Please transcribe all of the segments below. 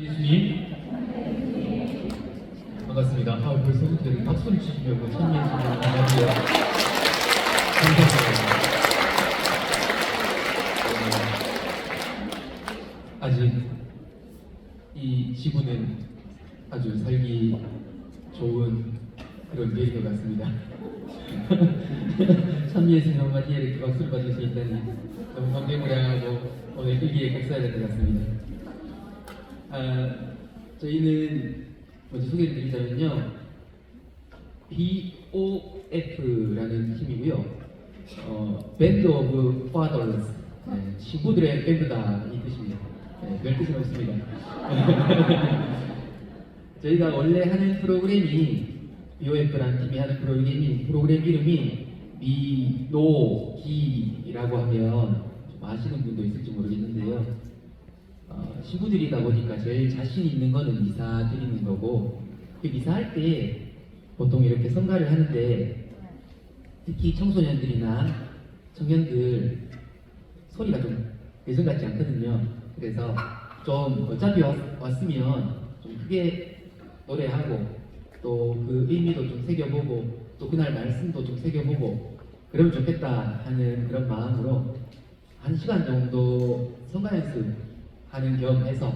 예수님 반갑습니다. 벌써부터 이렇게 박수를 치시려고 찬미해 주시는 감사드려요. 감사합니다. 아직 이 지구는 아주 살기 좋은 그런 계인 것 같습니다. 찬미의 한마디에 이렇게 박수를 받을 수 있다니 너무 감개무량하고 오늘 일기에 꼭 써야 될 것 같습니다. 저희는 먼저 소개를 드리자면요, BOF라는 팀이고요. 밴드 오브 파더스, 친구들의 밴드다 이 뜻입니다. 별 뜻은 없습니다. 저희가 원래 하는 프로그램이 BOF라는 팀이 하는 프로그램 이름이 미노기라고 하면 좀 아시는 분도 있을지 모르겠는데요. 신부들이다 보니까 제일 자신 있는 거는 미사 드리는 거고, 그 미사할 때 보통 이렇게 성가를 하는데 특히 청소년들이나 청년들 소리가 좀 예전 같지 않거든요. 그래서 좀 어차피 왔으면 좀 크게 노래하고 또 그 의미도 좀 새겨보고 또 그날 말씀도 좀 새겨보고 그러면 좋겠다 하는 그런 마음으로 1시간 정도 성가 연습하는 겸 해서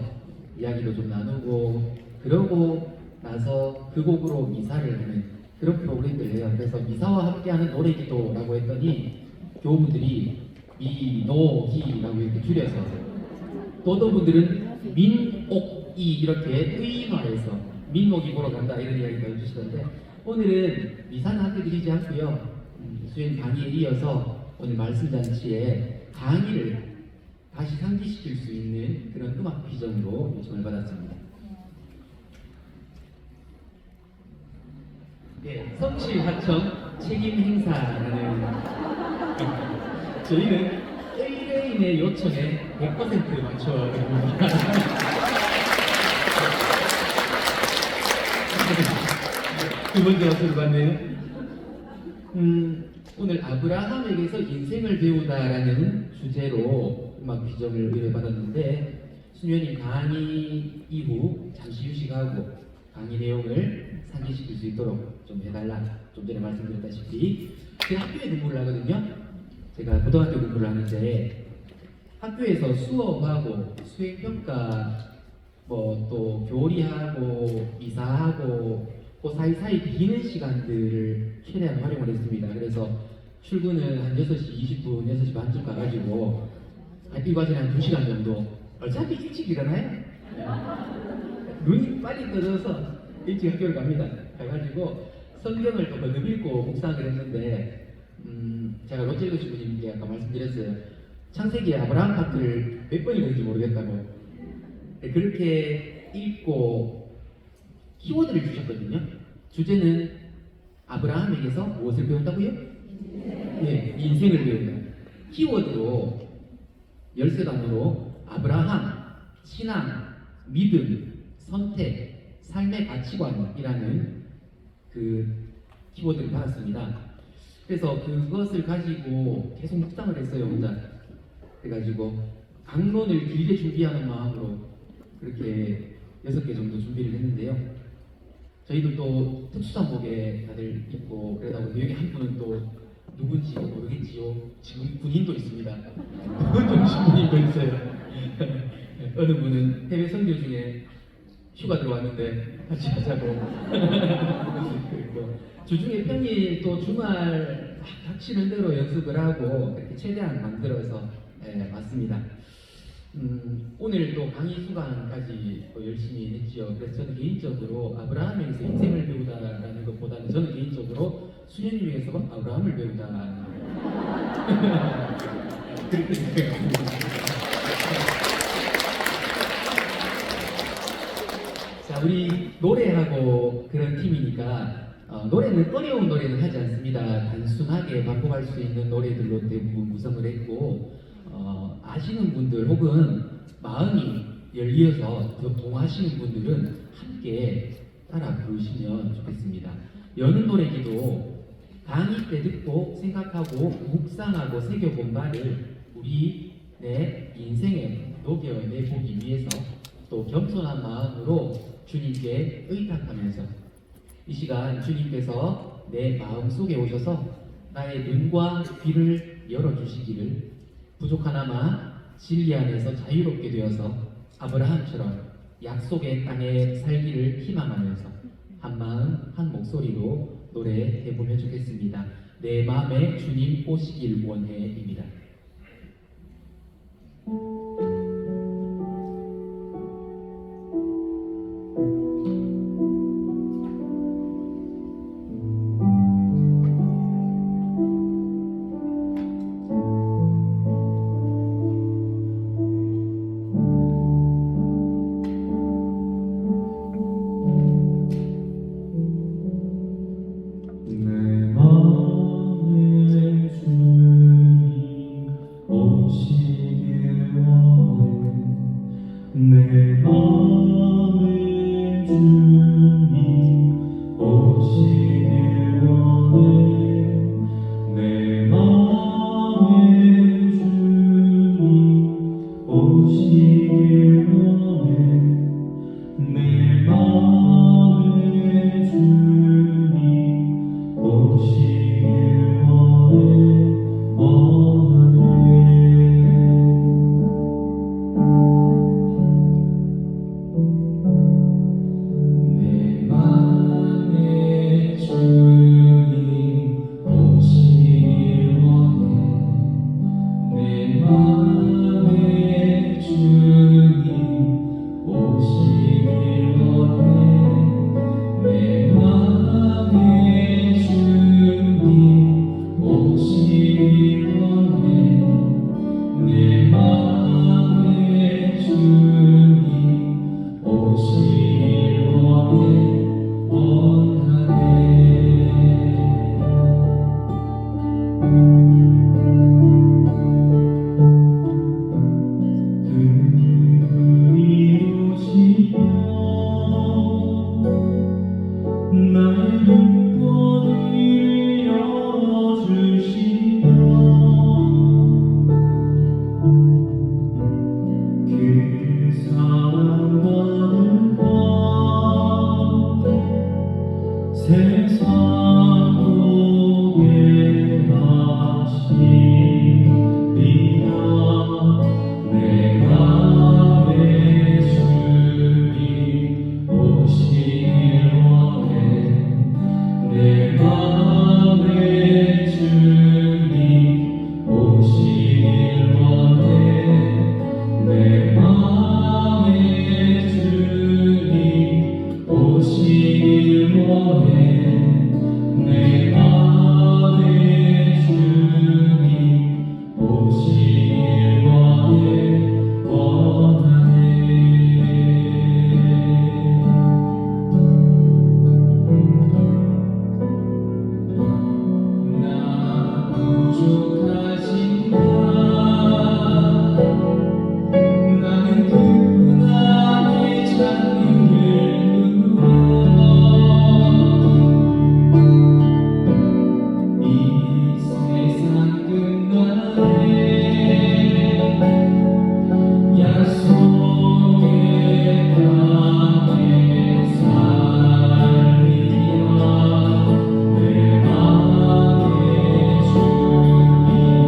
이야기도 좀 나누고 그러고 나서 그 곡으로 미사를 하는 그런 프로그램들이에요. 그래서 미사와 함께하는 노래기도라고 했더니 교우분들이 미노기라고 이렇게 줄여서 또 어떤 분들은 민옥이 이렇게 의인화해서 민목이 보러 간다 이런 이야기도 해주시던데, 오늘은 미사는 함께 드리지 않고요, 수행 강의에 이어서 오늘 말씀잔치에 강의를 다시 상기시킬 수 있는 그런 음악 비전으로 요청을 받았습니다. 성실하청 책임 행사라는 저희는 의뢰인의 요청에 100% 맞춰드립니다. 두 번째 박수를 받네요. 오늘 아브라함에게서 인생을 배우다라는 주제로 음악 비전을 의뢰받았는데, 수녀님 강의 이후 잠시 휴식하고 강의 내용을 상기시킬 수 있도록 좀 해달라. 좀 전에 말씀드렸다시피 제가 학교에 근무를 하거든요. 제가 고등학교 근무를 하는데 학교에서 수업하고 수행평가 또 교리하고 미사하고 그 사이사이 비는 시간들을 최대한 활용을 했습니다. 그래서 출근은 한 6시 20분, 6시 반쯤 가가지고 이 과정에 한 2시간 정도, 어차피 일찍 일어나요. 눈이 빨리 떠져서 일찍 학교를 갑니다. 가가지고 성경을 또 거듭 읽고 묵상을 했는데, 제가 롯데일러 주부님께 아까 말씀드렸어요. 창세기에 아브라함 파트를 몇 번 읽는지 모르겠다고. 그렇게 읽고 키워드를 주셨거든요. 주제는 아브라함에게서 무엇을 배운다고요? 네, 인생을 배운다. 키워드로 열쇠 단어로 아브라함, 신앙, 믿음, 선택, 삶의 가치관이라는 그 키워드를 받았습니다. 그래서 그것을 가지고 계속 묵상을 했어요, 혼자. 그래가지고 강론을 길게 준비하는 마음으로 그렇게 6개 정도 준비를 했는데요. 저희도 또 특수산복에 다들 입고 그러다 보니 여기 한 분은 또 누군지 모르겠지요. 지금 군인도 있습니다. 누군 신분인도 있어요. 어느 분은 해외 선교 중에 휴가 들어왔는데 같이 하자고. 그리고 주중에 평일 또 주말 닥치는 대로 연습을 하고 이렇게 최대한 만들어서 왔습니다. 오늘 또 강의 수강까지 또 열심히 했지요. 그래서 저는 개인적으로 아브라함에게서 인생을 배우다라는 것보다는 저는 개인적으로 수녀님에게서 아브라함을 배우다 그렇게 생각합니다. 자, 우리 노래하고 그런 팀이니까 노래는 어려운 노래는 하지 않습니다. 단순하게 바꿔갈 수 있는 노래들로 대부분 구성을 했고, 아시는 분들 혹은 마음이 열려서 더 동하시는 분들은 함께 따라 부르시면 좋겠습니다. 여는 노래기도 강의 때 듣고 생각하고 묵상하고 새겨본 바를 우리 내 인생에 녹여내보기 위해서 또 겸손한 마음으로 주님께 의탁하면서 이 시간 주님께서 내 마음 속에 오셔서 나의 눈과 귀를 열어주시기를, 부족하나마 진리 안에서 자유롭게 되어서 아브라함처럼 약속의 땅에 살기를 희망하면서 한 마음 한 목소리로 노래해보면 좋겠습니다. 내 마음에 주님 오시길 원해입니다. 내 맘에 주님 오시길 원해. 내 맘에 주님 오시길 원해. 내 맘에 주님 오시길 원해. 나의 눈과 귀를 열어주시며 그 사랑받은 것 세상 보게 하시리라. 내 맘에 주님 오시길 원해. 내 맘에 주님 오시길 원해. 내 맘에 주님 오시길 원해. 내 맘에 주님 오시길 원하네. 나 부족하신가? 나는 그분의 잔인을 누려 이 세상 끝날에 약속의 땅에 살리라. 내 맘에 주님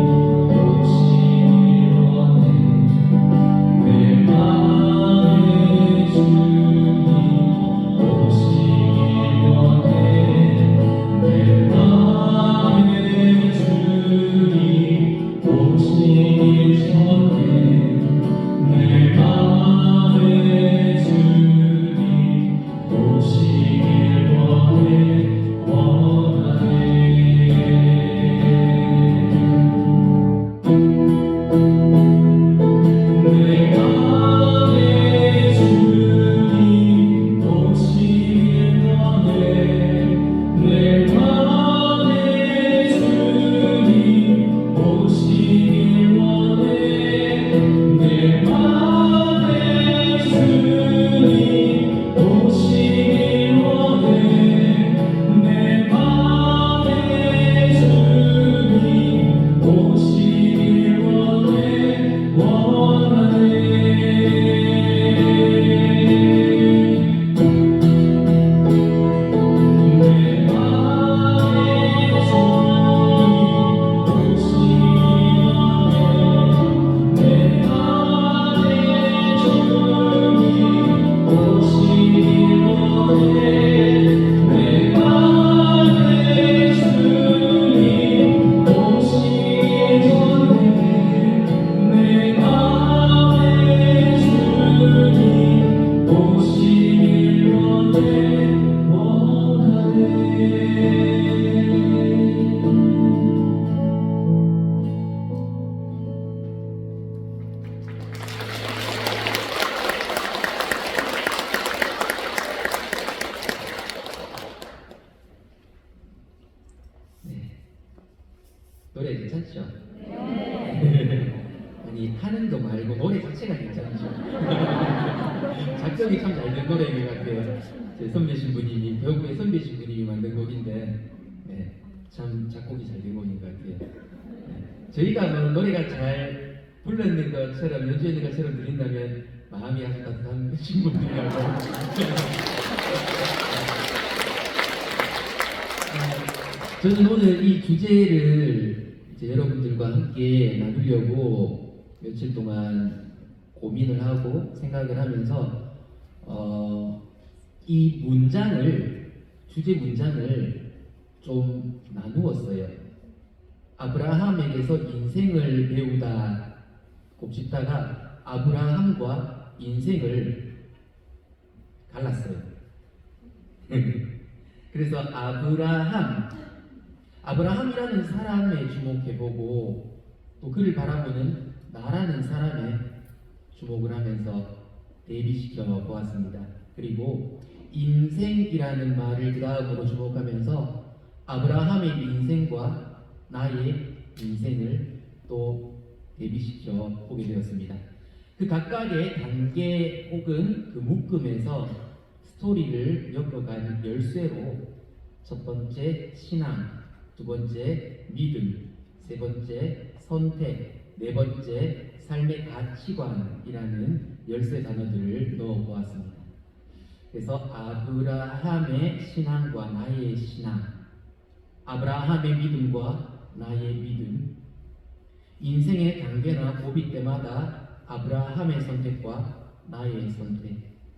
노래 괜찮죠? 아니 하는 거 말고 노래 자체가 괜찮죠? 작곡이 참 잘 된 노래인 것 같아요. 제 선배 신부님이 배우의 선배 신부님이 만든 곡인데 네, 참 작곡이 잘 된 곡인 것 같아요. 네, 저희가 뭐 노래가 잘 불렀는 것처럼 연주했는 것처럼 들린다면 마음이 아주 따뜻한 신부님이라고 저는 오늘 이 주제를 이제 여러분들과 함께 나누려고 며칠 동안 고민을 하고 생각을 하면서 이 문장을 주제 문장을 좀 나누었어요. 아브라함에게서 인생을 배우다 곱씹다가 아브라함과 인생을 갈랐어요. 그래서 아브라함이라는 사람에 주목해보고 또 그를 바라보는 나라는 사람에 주목을 하면서 대비시켜 보았습니다. 그리고 인생이라는 말을 그 다음으로 주목하면서 아브라함의 인생과 나의 인생을 또 대비시켜 보게 되었습니다. 그 각각의 단계 혹은 그 묶음에서 스토리를 엮어간 열쇠로 첫 번째 신앙, 두 번째 믿음, 세 번째 선택, 네 번째 삶의 가치관이라는 열쇠 단어들을 넣어 보았습니다. 그래서 아브라함의 신앙과 나의 신앙, 아브라함의 믿음과 나의 믿음, 인생의 단계나 고비 때마다 아브라함의 선택과 나의 선택,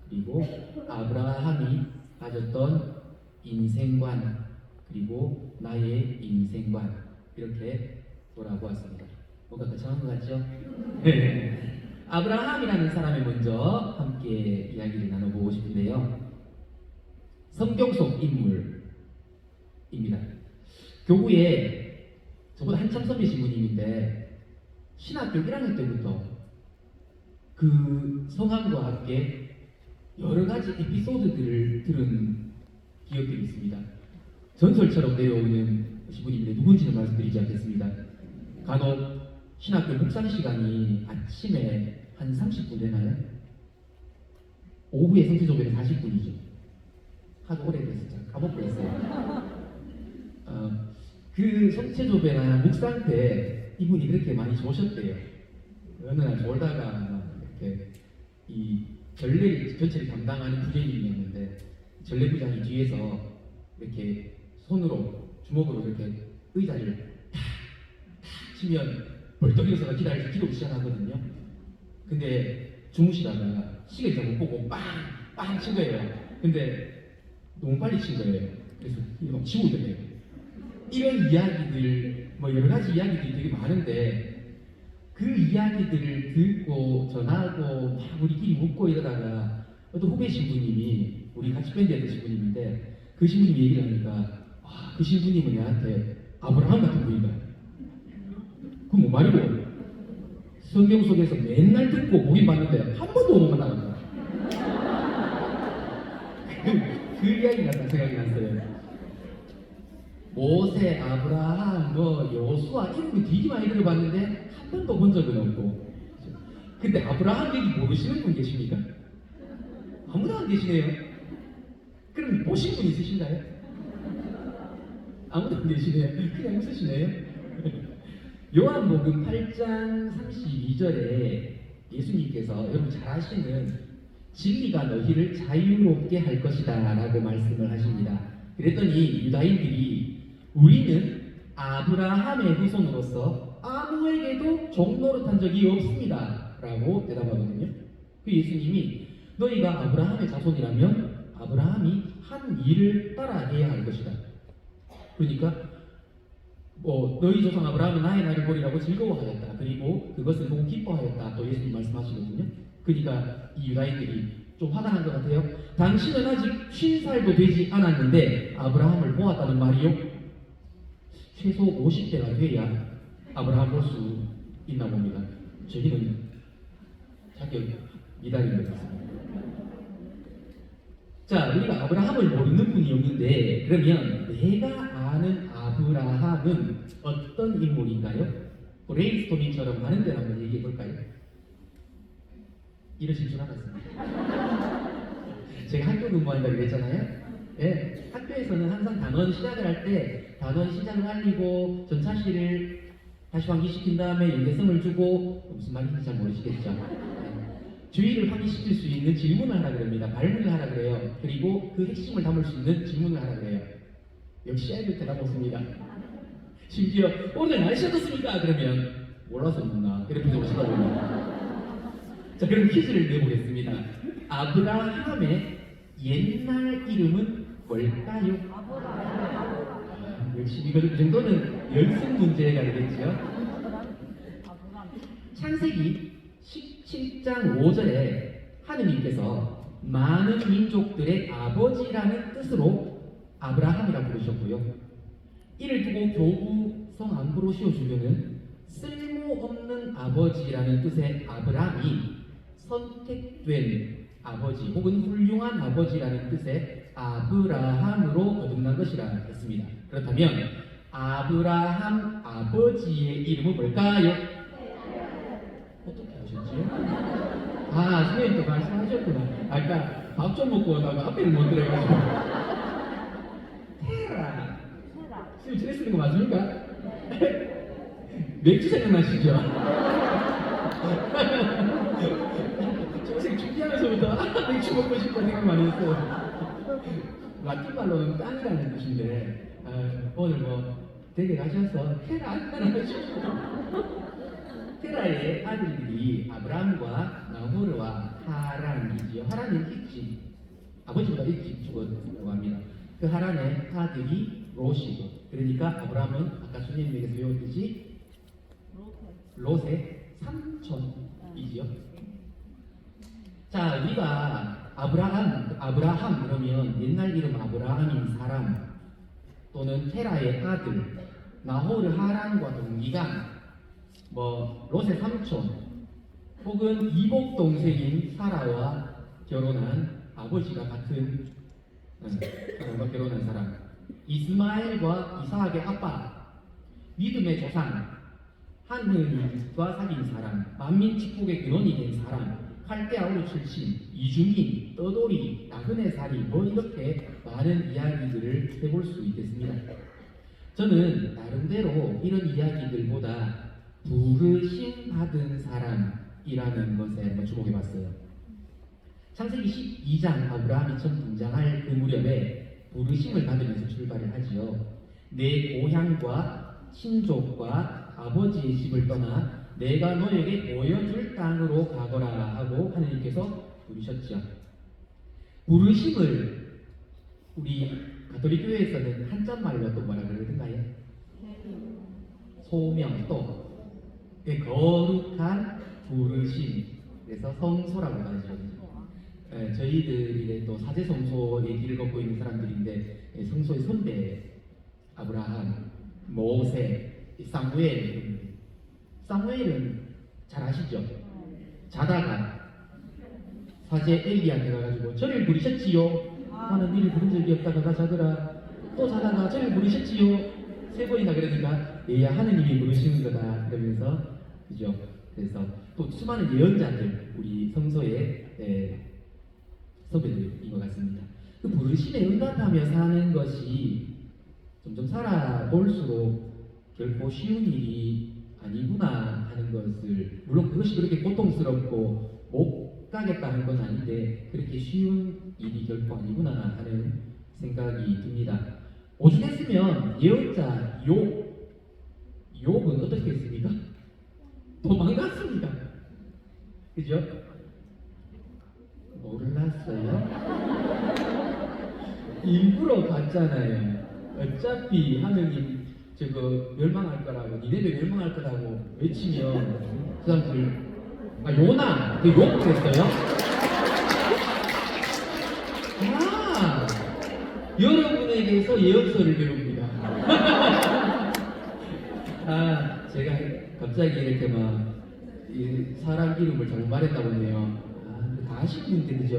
그리고 아브라함이 가졌던 인생관, 그리고 나의 인생관, 이렇게 돌아보았습니다. 뭔가 거창한 것 같죠? 네. 아브라함이라는 사람이 먼저 함께 이야기를 나눠보고 싶은데요. 성경 속 인물입니다. 교구에 저보다 한참 선배 신부님인데 신학교 1학년 때부터 그 성함과 함께 여러 가지 에피소드들을 들은 기억들이 있습니다. 전설처럼 내려오는 신부님인데 누군지는 말씀드리지 않겠습니다. 간혹 신학교 묵상 시간이 아침에 한 30분 되나요? 오후에 성취조배는 40분이죠. 하도 오래돼서 잘 까먹고있어요. 그 성취조배나 묵상 때 이분이 그렇게 많이 좋으셨대요. 어느 날 졸다가 이렇게 이 전례 전체를 담당하는 부장님이었는데 전례부장이 뒤에서 이렇게 손으로 주먹으로 이렇게 의자를 탁 치면 벌떡 일어서서 기도를 시작하거든요. 근데 주무시다가 시계 잘못 보고 빵 친 거예요. 근데 너무 빨리 친 거예요. 그래서 이거 막 치고 있더래요. 이런 이야기들, 뭐 여러 가지 이야기들이 되게 많은데 그 이야기들을 듣고 전하고 막 우리끼리 묻고 이러다가 어떤 후배 신부님이 우리 같이 밴드 했던 신부님인데 그 신부님이 얘기를 하니까 그 신부님은 나한테 아브라함 같은 분이다. 그건 뭐 말이고 성경 속에서 맨날 듣고 보긴 봤는데 한 번도 못 만나봤다. 그 이야기가 딱 생각이 났어요. 모세, 아브라함, 여호수아 이런 거 되게 많이 들어봤는데 한 번도 본 적은 없고. 근데 아브라함 얘기 모르시는 분 계십니까? 아무도 안 계시네요. 그럼 보신 분 있으신가요? 아무도 안 계시네요. 그냥 웃으시네요. 요한복음 8장 32절에 예수님께서 여러분 잘 아시는 진리가 너희를 자유롭게 할 것이다 라고 말씀을 하십니다. 그랬더니 유다인들이 우리는 아브라함의 후손으로서 아무에게도 종노릇한 적이 없습니다 라고 대답하거든요. 그 예수님이 너희가 아브라함의 자손이라면 아브라함이 한 일을 따라해야 할 것이다. 그러니까 너희 조상 아브라함은 나의 날을 보리라고 즐거워하였다. 그리고 그것을 보고 기뻐하였다. 또 예수님 말씀하시거든요. 그러니까 이 유다인들이 좀 화가 난 것 같아요. 당신은 아직 50살도 되지 않았는데 아브라함을 보았다는 말이요? 최소 50대가 돼야 아브라함 볼 수 있나 봅니다. 저희는 자격 미달인 것 같습니다. 자, 우리가 아브라함을 모르는 분이 없는데 그러면 내가 아는 아브라함은 어떤 인물인가요? 브레인스토밍처럼 하는 데를 한번 얘기해 볼까요? 이러실 줄 알았습니다. 제가 학교 근무한다고 그랬잖아요. 예, 학교에서는 항상 단원 시작을 할 때 단원 시작을 알리고 전차시를 다시 환기시킨 다음에 연대성을 주고 무슨 말인지 잘 모르시겠죠? 예, 주의를 환기시킬 수 있는 질문을 하라 그럽니다. 발문을 하라 그래요. 그리고 그 핵심을 담을 수 있는 질문을 하라 그래요. 역시 아이들 대답 없습니다. 심지어 오늘 날씨 어떻습니까? 그러면 몰라서 묻나 이렇게 오시거든요. 자, 그럼 퀴즈를 내보겠습니다. 아브라함의 옛날 이름은 뭘까요? 역시 이거 이 정도는 연습 문제가 되겠죠. 창세기 17장 5절에 하느님께서 많은 민족들의 아버지라는 뜻으로 아브라함이라고 부르셨고요. 이를 두고 교부 성안부로 씌워주면은 쓸모없는 아버지라는 뜻의 아브라함이 선택된 아버지 혹은 훌륭한 아버지라는 뜻의 아브라함으로 거듭난 것이라 했습니다. 그렇다면 아브라함 아버지의 이름은 뭘까요? 어떻게 아셨지요? 아, 선생님 또 말씀하셨구나. 아까 밥 좀 먹고 오다가 앞에를 못 들어가지고. 테라. 지금 전에 쓰는 거 맞습니까? 맥주 생각나시죠? 선생님 준비하면서부터 맥주 먹고 싶다 생각 많이 했어요. 라틴 말로는 땅이라는 뜻인데 오늘 뭐 댁에 가셔서 테라 하나 하십시오. 테라의 아들들이 아브람과 나호르와 하란이지요. 하란은 일찍 아버지보다 일찍 죽었다고 합니다. 그 하란의 아들이 롯이고, 그러니까 아브람은 아까 주님에게서 배웠듯이 롯의 삼촌이지요. 자, 우리가 아브라함 그러면 옛날 이름 아브라함인 사람 또는 테라의 아들, 나호르 하란과 동기간, 뭐 롯의 삼촌 혹은 이복 동생인 사라와 결혼한 아버지가 같은 사람과 결혼한 사람, 이스마엘과 이삭의 아빠, 믿음의 조상, 하느님과 사귄 사람, 만민 축복의 근원이 된 사람, 칼데아우르 출신, 이주민, 떠돌이, 나그네 살이, 뭐 이렇게 많은 이야기들을 해볼 수 있겠습니다. 저는 나름대로 이런 이야기들보다 부르심 받은 사람이라는 것에 한번 주목해 봤어요. 창세기 12장 아브라함이 처음 등장할 그 무렵에 부르심을 받으면서 출발을 하지요. 내 고향과 친족과 아버지의 집을 떠나 내가 너에게 보여줄 땅으로 가거라 하고 하느님께서 부르셨죠. 부르심을 우리 가톨릭 교회에서는 한자말로 또 뭐라 그러던가요? 소명, 또 거룩한 부르심, 그래서 성소라고 하죠. 저희들이 또 사제성소의 길을 걷고 있는 사람들인데 성소의 선배 아브라함, 모세, 사무엘은 잘 아시죠? 자다가 사제 엘리한테 가가지고 저를 부르셨지요? 나는 니를 부른 적이 없다가 자더라. 또 자다가 저를 부르셨지요? 3번이나 그러니까 얘야 하느님이 부르시는 거다 그러면서, 그죠? 그래서 또 수많은 예언자들 우리 성소의 선배들인 것 같습니다. 그 부르심에 응답하며 사는 것이 점점 살아볼수록 결코 쉬운 일이 아니구나 하는 것을, 물론 그것이 그렇게 고통스럽고 못 가겠다 하는 건 아닌데 그렇게 쉬운 일이 결코 아니구나 하는 생각이 듭니다. 오죽했으면 예언자 욥은 어떻게 했습니까? 도망갔습니다. 그죠? 몰랐어요? 일부러 갔잖아요. 어차피 하느님 저거 멸망할 거라고, 니네들 멸망할 거라고 외치면 그 사람들 요나 그 욕했어요? 아, 여러분에게서 예언서를 배웁니다. 아, 제가 갑자기 이렇게 막 사람 이름을 잘못 말했나 보네요. 다 아시는 분들이죠.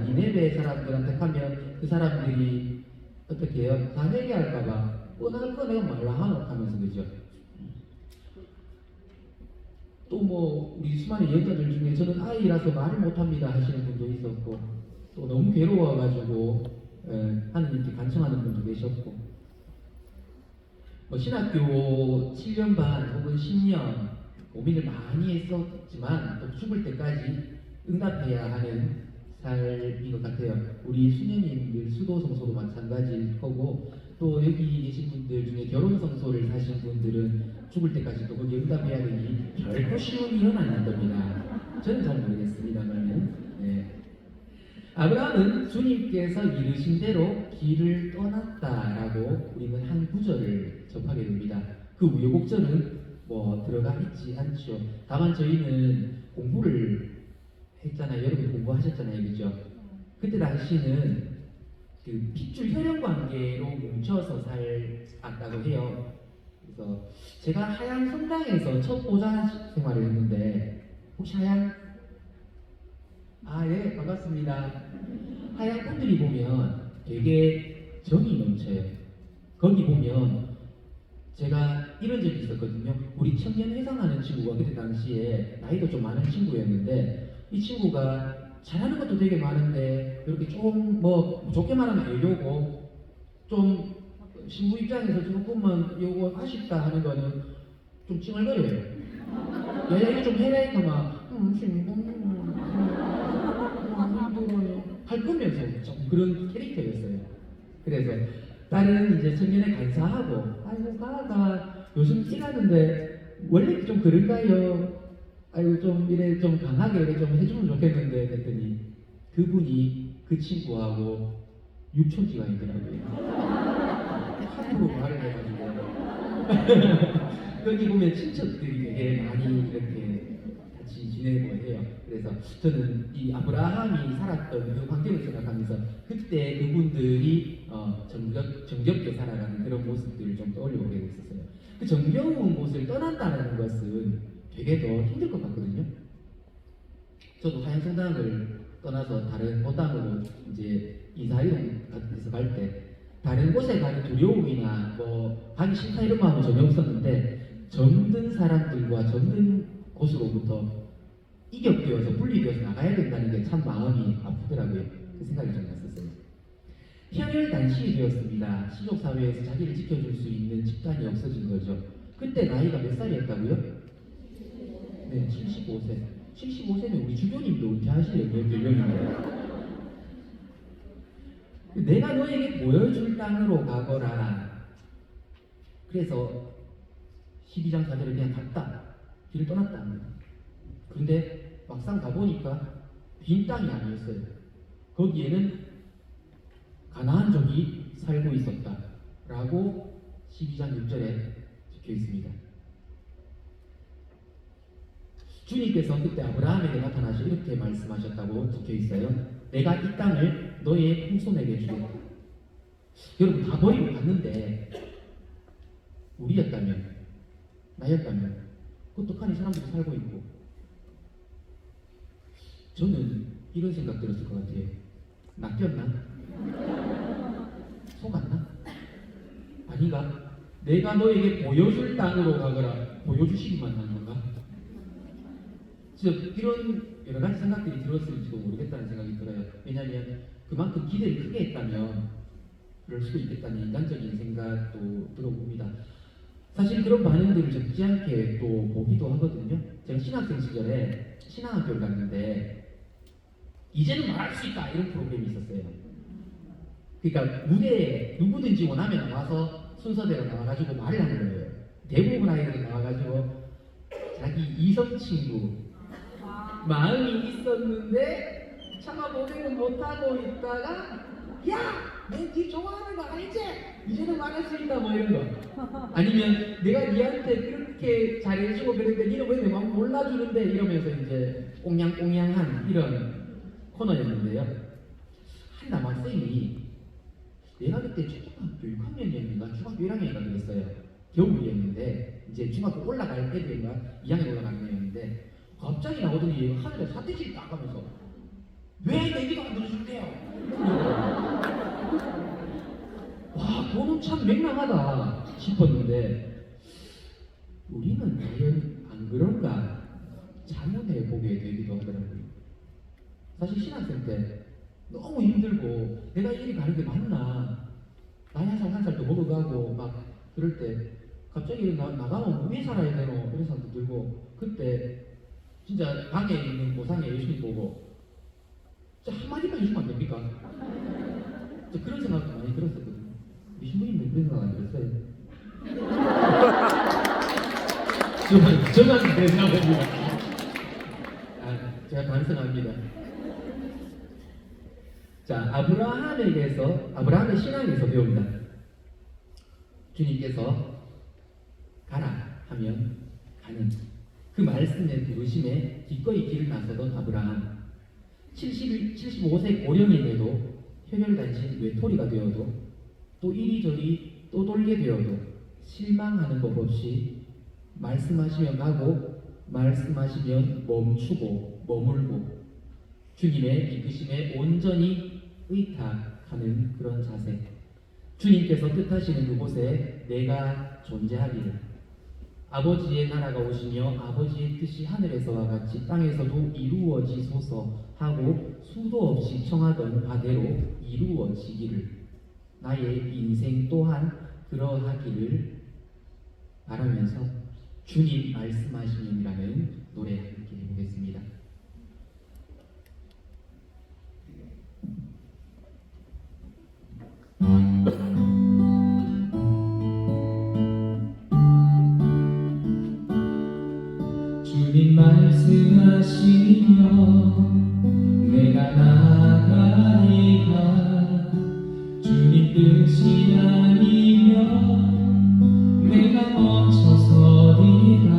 니네베 사람들한테 하면 그 사람들이 어떻게 해요? 다 회개할까봐 뻔할 거 내가 말라 하면서 그죠. 또 뭐 우리 수많은 여자들 중에 저는 아이라서 말을 못합니다 하시는 분도 있었고, 또 너무 괴로워가지고 하느님께 간청하는 분도 계셨고, 뭐 신학교 7년 반 혹은 10년 고민을 많이 했었지만 또 죽을 때까지 응답해야 하는 삶인 것 같아요. 우리 수녀님들 수도성소도 마찬가지일 거고, 또 여기 계신 분들 중에 결혼성소를 사신 분들은 죽을 때까지 또 거기 응답해야 되니 결코 쉬운 일은 아닐 겁니다. 저는 잘 모르겠습니다만. 네. 아브라함은 주님께서 이르신 대로 길을 떠났다라고 우리는 한 구절을 접하게 됩니다. 그 우여곡절은 뭐 들어가 있지 않죠. 다만 저희는 공부를 했잖아요. 여러분 공부하셨잖아요, 그죠? 그때 당시는 그 핏줄 혈연 관계로 뭉쳐서 살았다고 해요. 그래서 제가 하양 성당에서 첫 보좌 생활을 했는데, 혹시 하양? 아, 예, 반갑습니다. 하양 분들이 보면 되게 정이 넘쳐요. 거기 보면 제가 이런 적이 있었거든요. 우리 청년 회상하는 친구가 그때 당시에 나이도 좀 많은 친구였는데, 이 친구가 잘하는 것도 되게 많은데 이렇게 좀 뭐 좋게 말하면 애교고, 좀 신부 입장에서 조금만 요거 아쉽다 하는 거는 좀 찡얼거려요. 야 이거 좀 해라 하면 신부 힘들어요 할 거면서 좀 그런 캐릭터였어요. 그래서 다른 이제 청년에 간사하고, 아이고 가가 요즘 일하는데 원래 좀 그런가요? 아이고 좀 이래 좀 강하게 이래 좀 해주면 좋겠는데 했더니 그분이 그 친구하고 육촌지간이더라고요. 함부로 말을 해가지고 여기 보면 친척들이 되게 많이 이렇게 같이 지내고 해요. 그래서 저는 이 아브라함이 살았던 그 환경을 생각하면서 그때 그분들이 정겹게 살아가는 그런 모습들을 좀 떠올려보게 됐었어요. 그 정겨운 곳을 떠난다는 것은 되게 더 힘들 것 같거든요. 저도 하양성당을 떠나서 다른 고당으로 이제 이사이동해서 갈 때 다른 곳에 가는 두려움이나 뭐 가기 싫다 이런 마음은 전혀 없었는데, 정든 사람들과 정든 곳으로부터 이격되어서 분리되어서 나가야 된다는 게 참 마음이 아프더라고요. 그 생각이 좀 났었어요. 혈혈단신이 되었습니다. 시족사회에서 자기를 지켜줄 수 있는 집단이 없어진 거죠. 그때 나이가 몇 살이었다고요? 네, 75세. 75세면 우리 주교님도 은퇴하시려고요, 연령인데. 내가 너에게 보여줄 땅으로 가거라. 그래서 12장 4절에 그냥 갔다. 길을 떠났다. 그런데 막상 가보니까 빈 땅이 아니었어요. 거기에는 가나안족이 살고 있었다. 라고 12장 6절에 적혀 있습니다. 주님께서 그때 아브라함에게 나타나셔 이렇게 말씀하셨다고 적혀 있어요. 내가 이 땅을 너의 후손에게 주겠다. 여러분 다 버리고 갔는데 우리였다면, 나였다면 어떡하니 사람들이 살고 있고. 저는 이런 생각 들었을 것 같아요. 낚였나? 속았나? 아닌가? 내가 너에게 보여줄 땅으로 가거라. 보여주시기만 하는 건가? 진짜 이런 여러 가지 생각들이 들었을지도 모르겠다는 생각이 들어요. 왜냐하면 그만큼 기대를 크게 했다면 그럴 수도 있겠다는 인간적인 생각도 들어봅니다. 사실 그런 반응들을 적지 않게 또 보기도 하거든요. 제가 신학생 시절에 신앙학교를 갔는데 이제는 말할 수 있다 이런 프로그램이 있었어요. 그러니까 무대에 누구든지 원하면 나와서 순서대로 나와가지고 말을 하는 거예요. 대부분 아이들이 나와가지고 자기 이성 친구 마음이 있었는데 차마 고백은 못하고 있다가 야! 내 좋아하는 거 알지? 이제는 말할 수 있다 뭐 이런 거. 아니면 내가 니한테 그렇게 잘해주고 그랬는데 니는 왜 내 마음 몰라주는데 이러면서 이제 꽁냥꽁냥한 이런 코너였는데요. 한 남학생이 내가 그때 초등학교 6학년이었는가 중학교 1학년인가 그랬어요. 겨울이었는데 이제 중학교 올라갈 애들인가 2학년 올라가는 애였는데 갑자기 나오더니 하늘에 사태질이 딱 하면서 왜 내 얘기도 안 들어준대요? 와 돈은 참 맹랑하다 싶었는데 우리는 과연 안 그런가 자문해 보게 되기도 하더라고요. 사실 신학생 때 너무 힘들고 내가 이 일이 가는 게 맞나, 나이 한 살 더 먹어가고 막 그럴 때 갑자기 나가면 왜 살아야 되노 이런 생각도 들고, 그때 진짜 방에 있는 보상에 열심히 보고 진짜 한마디만 해주면 안 됩니까? 진짜 그런 생각도 많이 들었었거든요. 우리 신부님은 그런 생각 안 들었어요? 저만 내 생각입니다. 제가 반성합니다. 자, 아브라함의 신앙에서 배웁니다. 주님께서 가라 하면 가는 그 말씀의 부르심에 기꺼이 길을 나서던 아브라함. 75세 고령임에도 혈혈단신 외톨이가 되어도 또 이리저리 또 돌게 되어도 실망하는 법 없이 말씀하시면 가고 말씀하시면 멈추고 머물고 주님의 이끄심에 온전히 의탁하는 그런 자세. 주님께서 뜻하시는 그곳에 내가 존재하기를, 아버지의 나라가 오시며 아버지의 뜻이 하늘에서와 같이 땅에서도 이루어지소서 하고 수도 없이 청하던 바대로 이루어지기를, 나의 인생 또한 그러하기를 바라면서 주님 말씀하시면이라는 노래 함께 해보겠습니다. 주님 말씀하시면 내가 나가리라. 주님 뜻이 아니면 내가 멈춰서리라.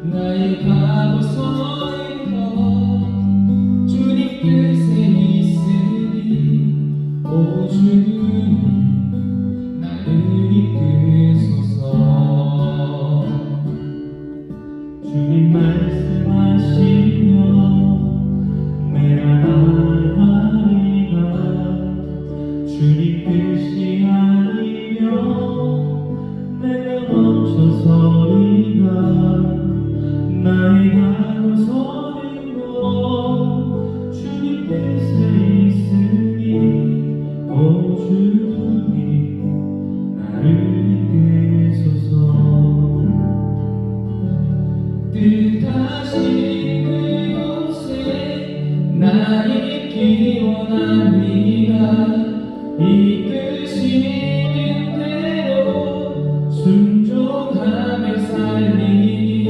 나의 가고 서는 것 주님 뜻에 있으니 오 주님 나를 이끄소서. 주님 말씀하시면 내가 나가리라. 주님 뜻이 아니면 내가 멈춰서리라. 나의 가고 서는 곳 주님 뜻에 있으니 오 주님 나를 이끄소서. 뜻하신 그곳에 나 있기 원합니다. 이끄시는 대로 순종하며 살리니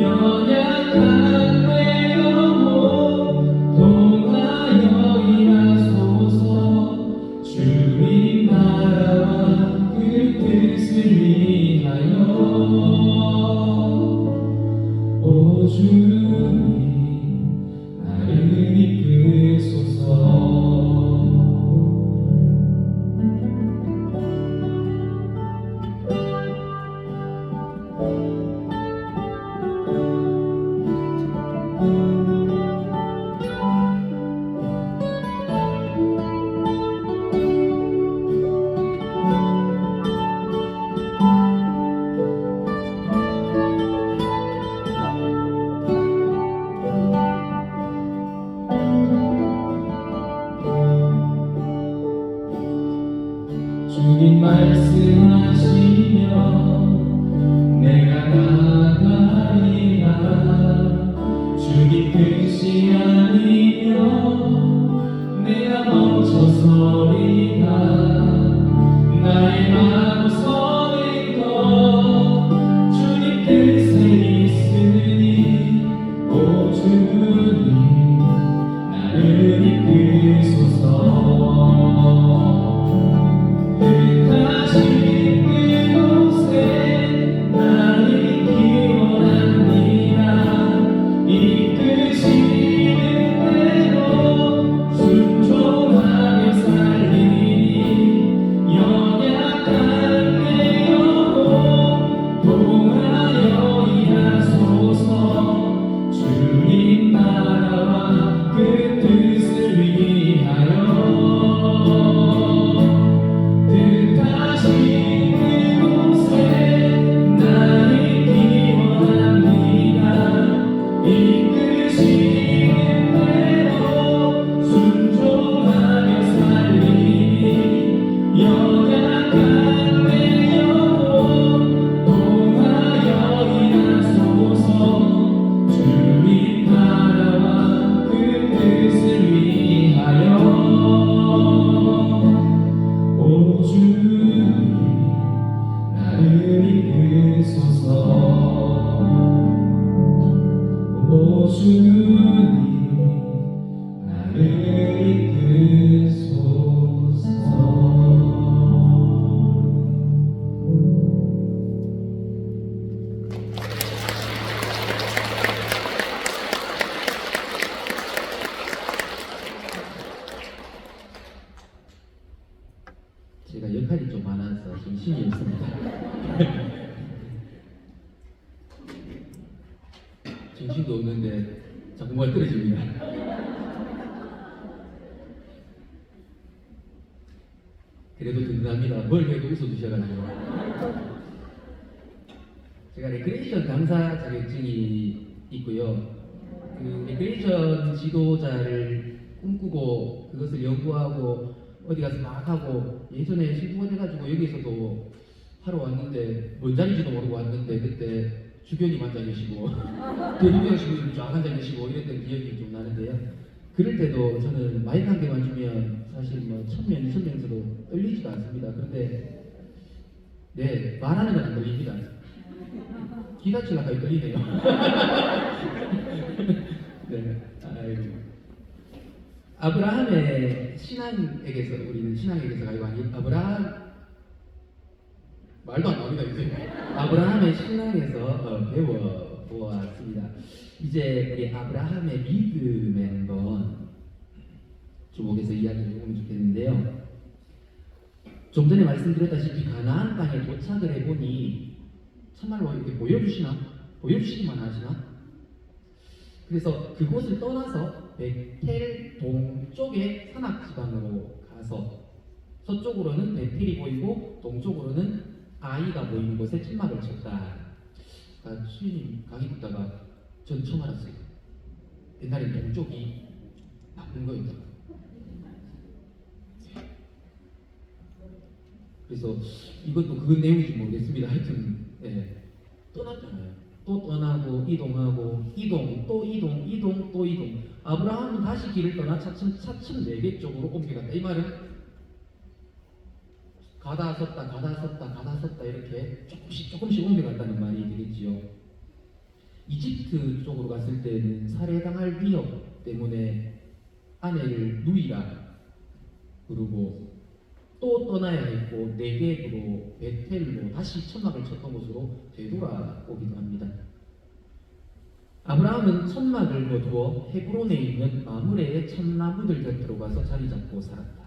연약한 내 영혼 통하여 일하소서. 주님 나라와 그 뜻을 위하여 오 주님 나를 이끄소서. 주님 말씀하시면 내가 나가리라. 주님 뜻이 아니면 내가 멈춰서리라. 나의 마음 서는 것 주님 뜻에 있으니 오 주님 나를 이끄소서. 뜻하신 그곳에 나 있기 원합니다. 이끄시는 대로 정신도 없는데 자꾸 뭐가 떨어집니다. 그래도 든든합니다. 뭘 해도 웃어주셔가지고. 제가 레크레이션 강사 자격증이 있고요. 그 레크레이션 지도자를 꿈꾸고 그것을 연구하고 어디 가서 막 하고 예전에 신부가 돼가지고 여기에서도 하러 왔는데 뭔 자리인지도 모르고 왔는데 그때 주변이 앉아 계시고 대리명 씨도 쫙 앉아 계시고 이랬던 기억이 좀 나는데요. 그럴 때도 저는 마이크 한 개만 주면 사실 뭐 1000명, 2000명에서도 떨리지가 않습니다. 그런데 네, 말하는 건 안 떨립니다. 기다치려고 떨리네요. 네, 아이고. 아브라함의 신앙에게서 우리는 신앙에게서 가지고 아니 아브라함 말도 안 나옵니다 이제. 아브라함의 신앙에서 배워 보았습니다. 이제 우리 아브라함의 믿음에 한번 주목해서 이야기를 해보면 좋겠는데요. 좀 전에 말씀드렸다시피 가나안 땅에 도착을 해보니 참말로 이렇게 보여주시기만 하시나? 그래서 그곳을 떠나서 베텔 동쪽의 산악지방으로 가서 서쪽으로는 베텔이 보이고 동쪽으로는 아이가 보이는 곳에 천막을 쳤다. 수인님 강의 듣다가 전 처음 알았어요. 옛날에 동쪽이 나쁜 거였다. 그래서 이것도 그 내용인지 모르겠습니다. 하여튼 예, 떠났잖아요. 또 떠나고 이동하고 이동 또 이동 이동 또 이동. 아브라함은 다시 길을 떠나 차츰 4개 쪽으로 옮겨갔다. 이 말은 가다 섰다 이렇게 조금씩 옮겨갔다는 말이 되겠지요. 이집트 쪽으로 갔을 때는 살해당할 위협 때문에 아내를 누이라 부르고 또 떠나야 했고 네겝으로 베텔로 다시 천막을 쳤던 곳으로 되돌아오기도 합니다. 아브라함은 천막을 거두어 헤브론에 있는 마므레의 참나무들 곁으로 가서 자리 잡고 살았다.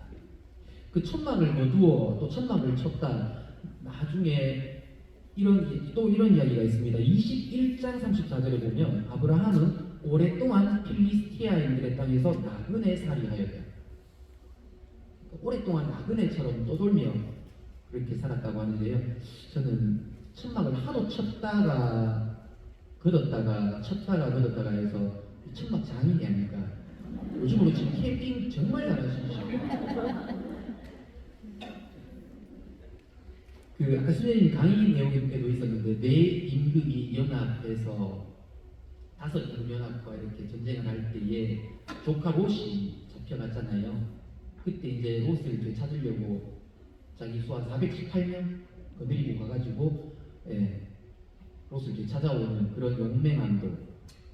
그 천막을 거두어 또 천막을 쳤다. 나중에 이런 이야기가 있습니다. 21장 34절에 보면 아브라함은 오랫동안 필리스티아인들의 땅에서 나그네살이 하였다. 오랫동안 나그네처럼 떠돌며 그렇게 살았다고 하는데요. 저는 천막을 하도 쳤다가 걷었다가 해서 천막 장인이 아닐까. 요즘으로 지금 캠핑 정말 잘하시죠. 그 아까 수녀님 강의 내용에도 있었는데 내 임금이 연합해서 5 연합과 이렇게 전쟁을 할 때에 조카 롯이 잡혀갔잖아요. 그때 이제 롯을 이렇게 찾으려고 자기 수하 418명 거느리고 가가지고 롯을 이렇게 찾아오는 그런 용맹함도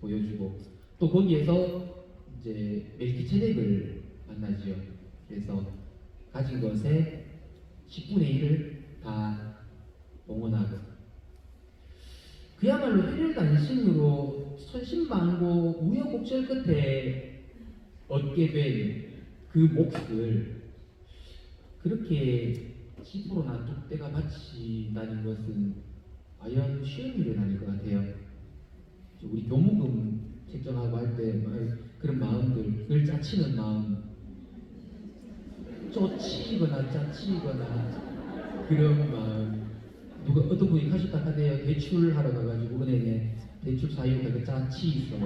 보여주고 또 거기에서 이제 멜키체덱을 만나지요. 그래서 가진 것의 10분의 1을 다 봉헌하고 그야말로 혈혈단신으로 천신만고 우여곡절 끝에 얻게 된 그 몫을 그렇게 10%나 뚝대가 바친다는 것은 과연 쉬운 일은 아닐 것 같아요. 우리 교무금 책정하고 할 때 그런 마음들, 늘 짜치는 마음, 쪼치거나 짜치거나 그런 마음. 누가 어떤 분이 하셨다 하네요. 대출하러 가가지고 은행에 대출 사유가 짜치 있어.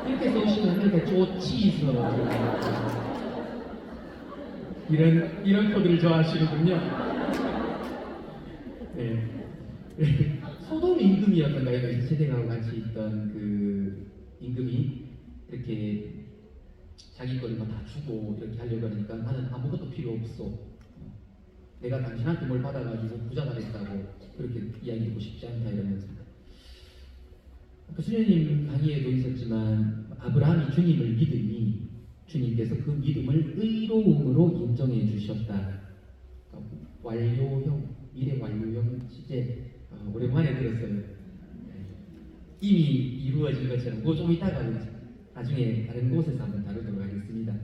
이렇게 써오시면 이렇게 쪼치 있어. 이런 코드를 좋아하시는군요. 네. 소돔 임금이었던가요? 세대하고 같이 있던 그 임금이 이렇게 자기 거를 다 주고 이렇게 하려고 하니까 나는 아무것도 필요 없어. 내가 당신한테 뭘 받아가지고 부자가 됐다고 그렇게 이야기하고 싶지 않다 이러면서. 수녀님 강의에도 있었지만 아브라함이 주님을 믿으니 주님께서 그 믿음을 의로움으로 인정해 주셨다. 완료형, 미래 완료형 시제 오랜만에 들었어요. 이미 이루어진 것처럼 그거 좀 이따가 나중에 다른 곳에서 한번 다루도록 하겠습니다.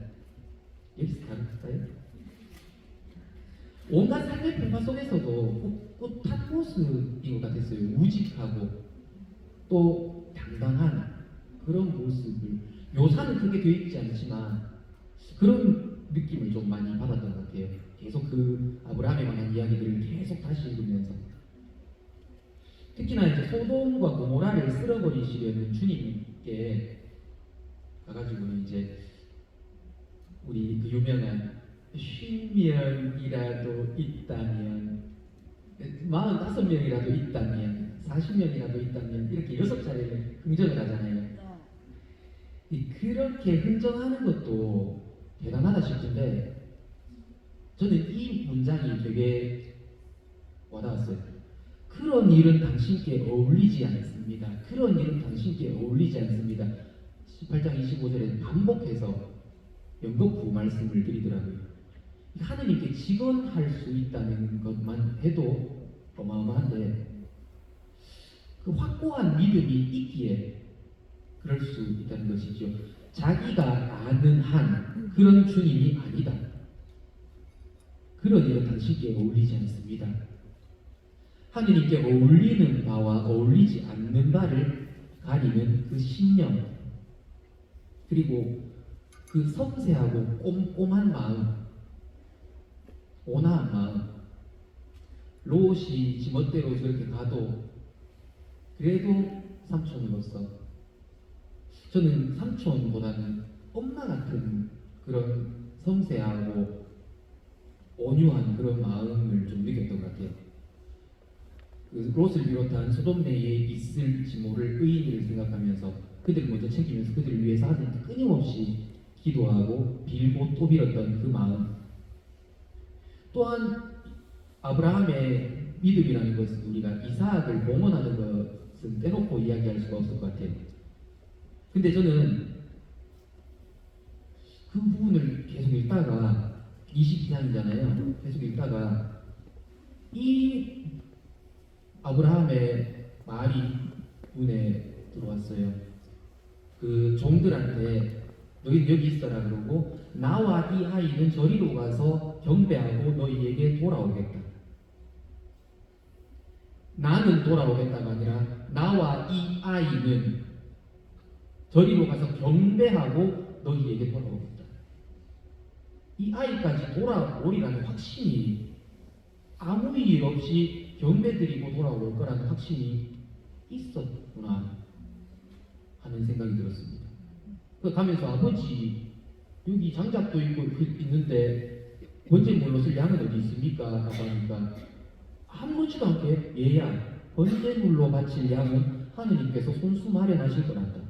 여기서 다룰까요? 온갖 삶의 풍파 속에서도 꿋꿋한 모습인 것 같았어요. 우직하고 또 당당한 그런 모습을, 묘사는 그렇게 되어 있지 않지만 그런 느낌을 좀 많이 받았던 것 같아요. 계속 그 아브라함에 관한 이야기들을 계속 다시 읽으면서, 특히나 이제 소돔과 고모라를 쓸어버리시려는 주님께 가가지고 이제 우리 그 유명한 50명이라도 있다면, 45명이라도 있다면, 40명이라도 있다면 이렇게 6차례를 흥정을 하잖아요. 그렇게 흥정하는 것도 대단하다 싶은데 저는 이 문장이 되게 와닿았어요. 그런 일은 당신께 어울리지 않습니다. 그런 일은 당신께 어울리지 않습니다. 18장 25절에 반복해서 연거푸 말씀을 드리더라고요. 하느님께 직언할 수 있다는 것만 해도 어마어마한데 그 확고한 믿음이 있기에 그럴 수 있다는 것이죠. 자기가 아는 한 그런 주님이 아니다. 그런 일은 당신께 어울리지 않습니다. 하느님께 어울리는 바와 어울리지 않는 바를 가리는 그 신념, 그리고 그 섬세하고 꼼꼼한 마음, 온화한 마음, 롯이 지멋대로 저렇게 가도 그래도 삼촌으로서, 저는 삼촌보다는 엄마 같은 그런 섬세하고 온유한 그런 마음을 좀 느꼈던 것 같아요. 그 롯을 비롯한 소돔 내에 있을지 모를 의인을 생각하면서 그들을 먼저 챙기면서 그들을 위해서 하나님께 끊임없이 기도하고 빌고 또 빌었던 그 마음, 또한 아브라함의 믿음이라는 것은 우리가 이삭을 봉헌하는 것은 빼놓고 이야기할 수가 없을 것 같아요. 근데 저는 그 부분을 계속 읽다가 22장이잖아요. 계속 읽다가 이 아브라함의 말이 눈에 들어왔어요. 그 종들한테 너희는 여기 있어라 그러고 나와 이 아이는 저리로 가서 경배하고 너희에게 돌아오겠다. 나는 돌아오겠다가 아니라 나와 이 아이는 저리로 가서 경배하고 너희에게 돌아오겠다. 이 아이까지 돌아오리라는 확신이, 아무 일 없이 경배드리고 돌아올 거라는 확신이 있었구나 하는 생각이 들었습니다. 그 가면서 아버지 여기 장작도 있고 있는데 번제물로 쓸 양은 어디 있습니까? 라고 하니까 아무렇지도 않게 얘야 번제물로 바칠 양은 하느님께서 손수 마련하실 거란다.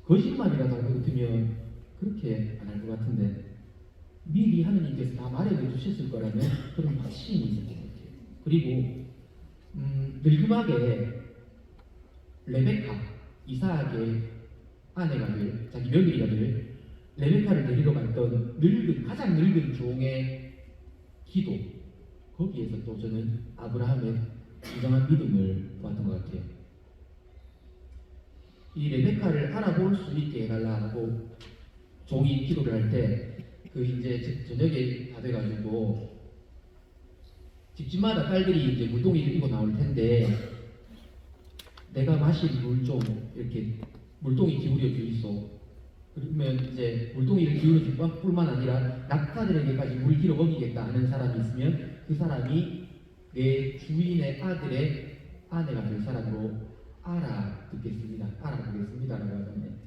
거짓말이라도 할 것 같으면 그렇게 안 할 것 같은데 미리 하느님께서 다 마련해 주셨을 거라는 그런 확신이 있을 것 같아요. 그리고 늙음하게 레베카, 이삭의 아내가 될, 자기 며느리가 될 레베카를 데리러 갔던 가장 늙은 종의 기도, 거기에서 또 저는 아브라함의 진정한 믿음을 보았던 것 같아요. 이 레베카를 알아볼 수 있게 해달라고 종이 기도를 할 때, 그 이제 저녁에 다 돼가지고 집집마다 딸들이 이제 물동이를 입고 나올 텐데 내가 마실 물 좀 이렇게 물동이 기울여 주이소. 그러면 이제 물동이를 기울여 줄 뿐만 아니라 낙타들에게까지 물 길어 먹이겠다 하는 사람이 있으면 그 사람이 내 주인의 아들의 아내가 될 사람으로 알아보겠습니다 라고 하잖아요.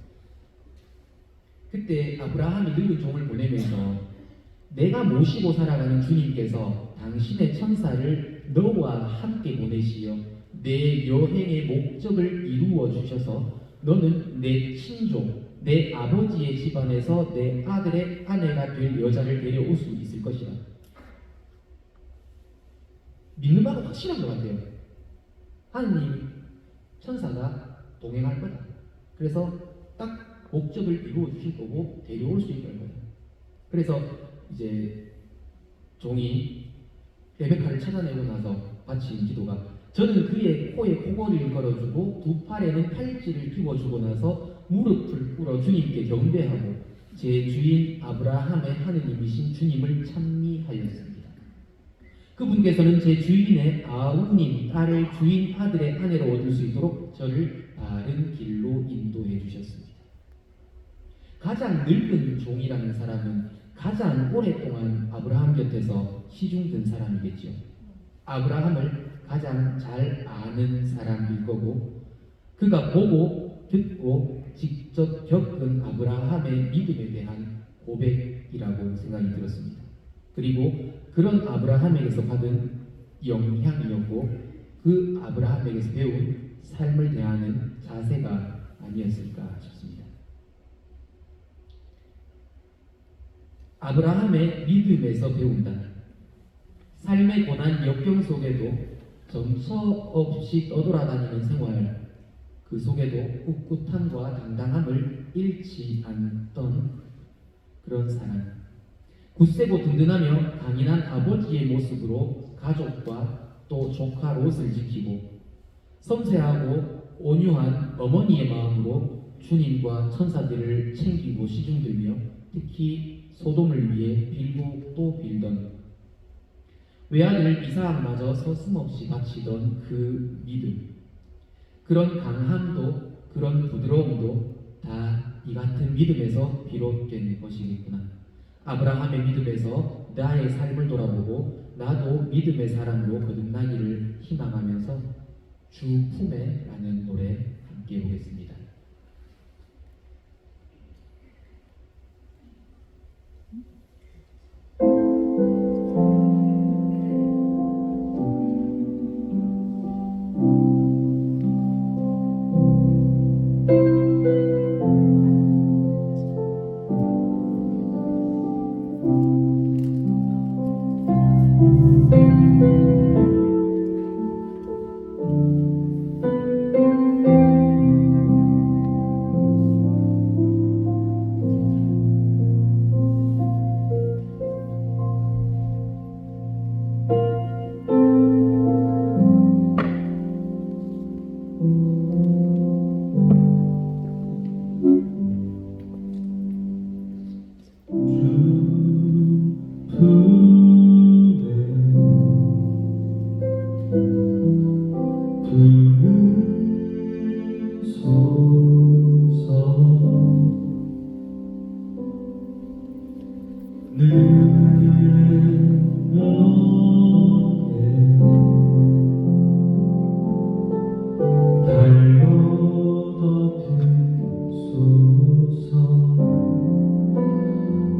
그때 아브라함이 늙은 종을 보내면서 내가 모시고 살아가는 주님께서 당신의 천사를 너와 함께 보내시어 내 여행의 목적을 이루어 주셔서 너는 내 친족, 내 아버지의 집안에서 내 아들의 아내가 될 여자를 데려올 수 있을 것이다. 믿는 바가 확실한 것 같아요. 하느님 천사가 동행할 거다. 그래서 딱 목적을 이루어 주실 거고 데려올 수 있을 거다. 그래서 이제 종이 레베카를 찾아내고 나서 바친 기도가, 저는 그의 코에 코걸이를 걸어주고 두 팔에는 팔찌를 끼워주고 나서 무릎을 꿇어 주님께 경배하고 제 주인 아브라함의 하느님이신 주님을 찬미하였습니다. 그분께서는 제 주인의 아우님 딸을 주인 아들의 아내로 얻을 수 있도록 저를 바른 길로 인도해 주셨습니다. 가장 늙은 종이라는 사람은 가장 오랫동안 아브라함 곁에서 시중든 사람이겠죠. 아브라함을 가장 잘 아는 사람일 거고, 그가 보고 듣고 직접 겪은 아브라함의 믿음에 대한 고백이라고 생각이 들었습니다. 그리고 그런 아브라함에게서 받은 영향이었고, 그 아브라함에게서 배운 삶을 대하는 자세가 아니었을까 싶습니다. 아브라함의 믿음에서 배운다. 삶의 고난 역경 속에도 정처 없이 떠돌아다니는 생활, 그 속에도 꿋꿋함과 당당함을 잃지 않던 그런 사람. 굳세고 든든하며 강인한 아버지의 모습으로 가족과 또 조카 롯을 지키고, 섬세하고 온유한 어머니의 마음으로 주님과 천사들을 챙기고 시중들며 특히 소돔을 위해 빌고 또 빌던, 외아들 이삭마저 서슴없이 바치던 그 믿음, 그런 강함도 그런 부드러움도 다 이 같은 믿음에서 비롯된 것이겠구나. 아브라함의 믿음에서 나의 삶을 돌아보고 나도 믿음의 사람으로 거듭나기를 희망하면서 주 품에 라는 노래 함께 보겠습니다.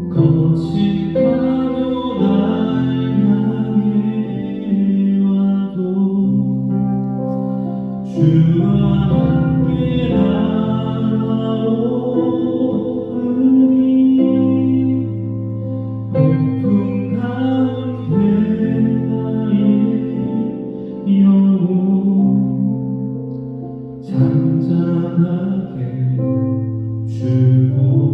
거친 파도 날 향해 와도 주와 함께 날아오르니 폭풍 가운데 나의 영혼 잠잠하게 주보리라.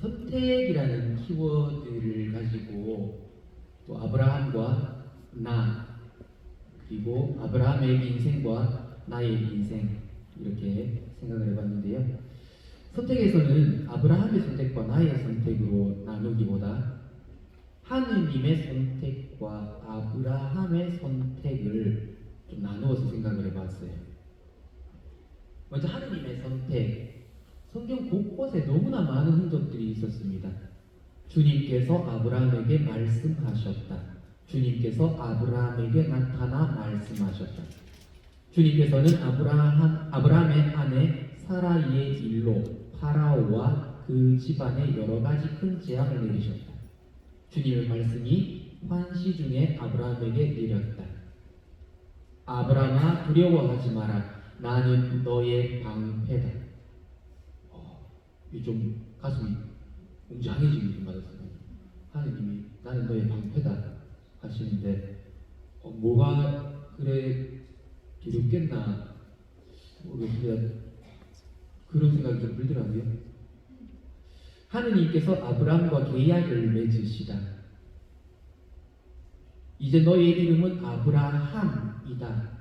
선택이라는 키워드를 가지고 또 아브라함과 나 그리고 아브라함의 인생과 나의 인생 이렇게 생각을 해봤는데요. 선택에서는 아브라함의 선택과 나의 선택으로 나누기보다 하느님의 선택과 아브라함의 선택을 좀 나누어서 생각을 해봤어요. 먼저 하느님의 선택, 성경 곳곳에 너무나 많은 흔적들이 있었습니다. 주님께서 아브라함에게 말씀하셨다. 주님께서 아브라함에게 나타나 말씀하셨다. 주님께서는 아브라함의 아내 사라이의 일로 파라오와 그 집안에 여러 가지 큰 재앙을 내리셨다. 주님의 말씀이 환시 중에 아브라함에게 내렸다. 아브라함아 두려워하지 마라. 나는 너의 방패다. 이 좀 가슴이 웅장해지는 좀 받았어요. 하느님이 나는 너의 방패다 하시는데 뭐가 그래 두렵겠나 모르겠는데 그런 생각이 좀 들더라고요. 하느님께서 아브라함과 계약을 맺으시다. 이제 너의 이름은 아브라함이다.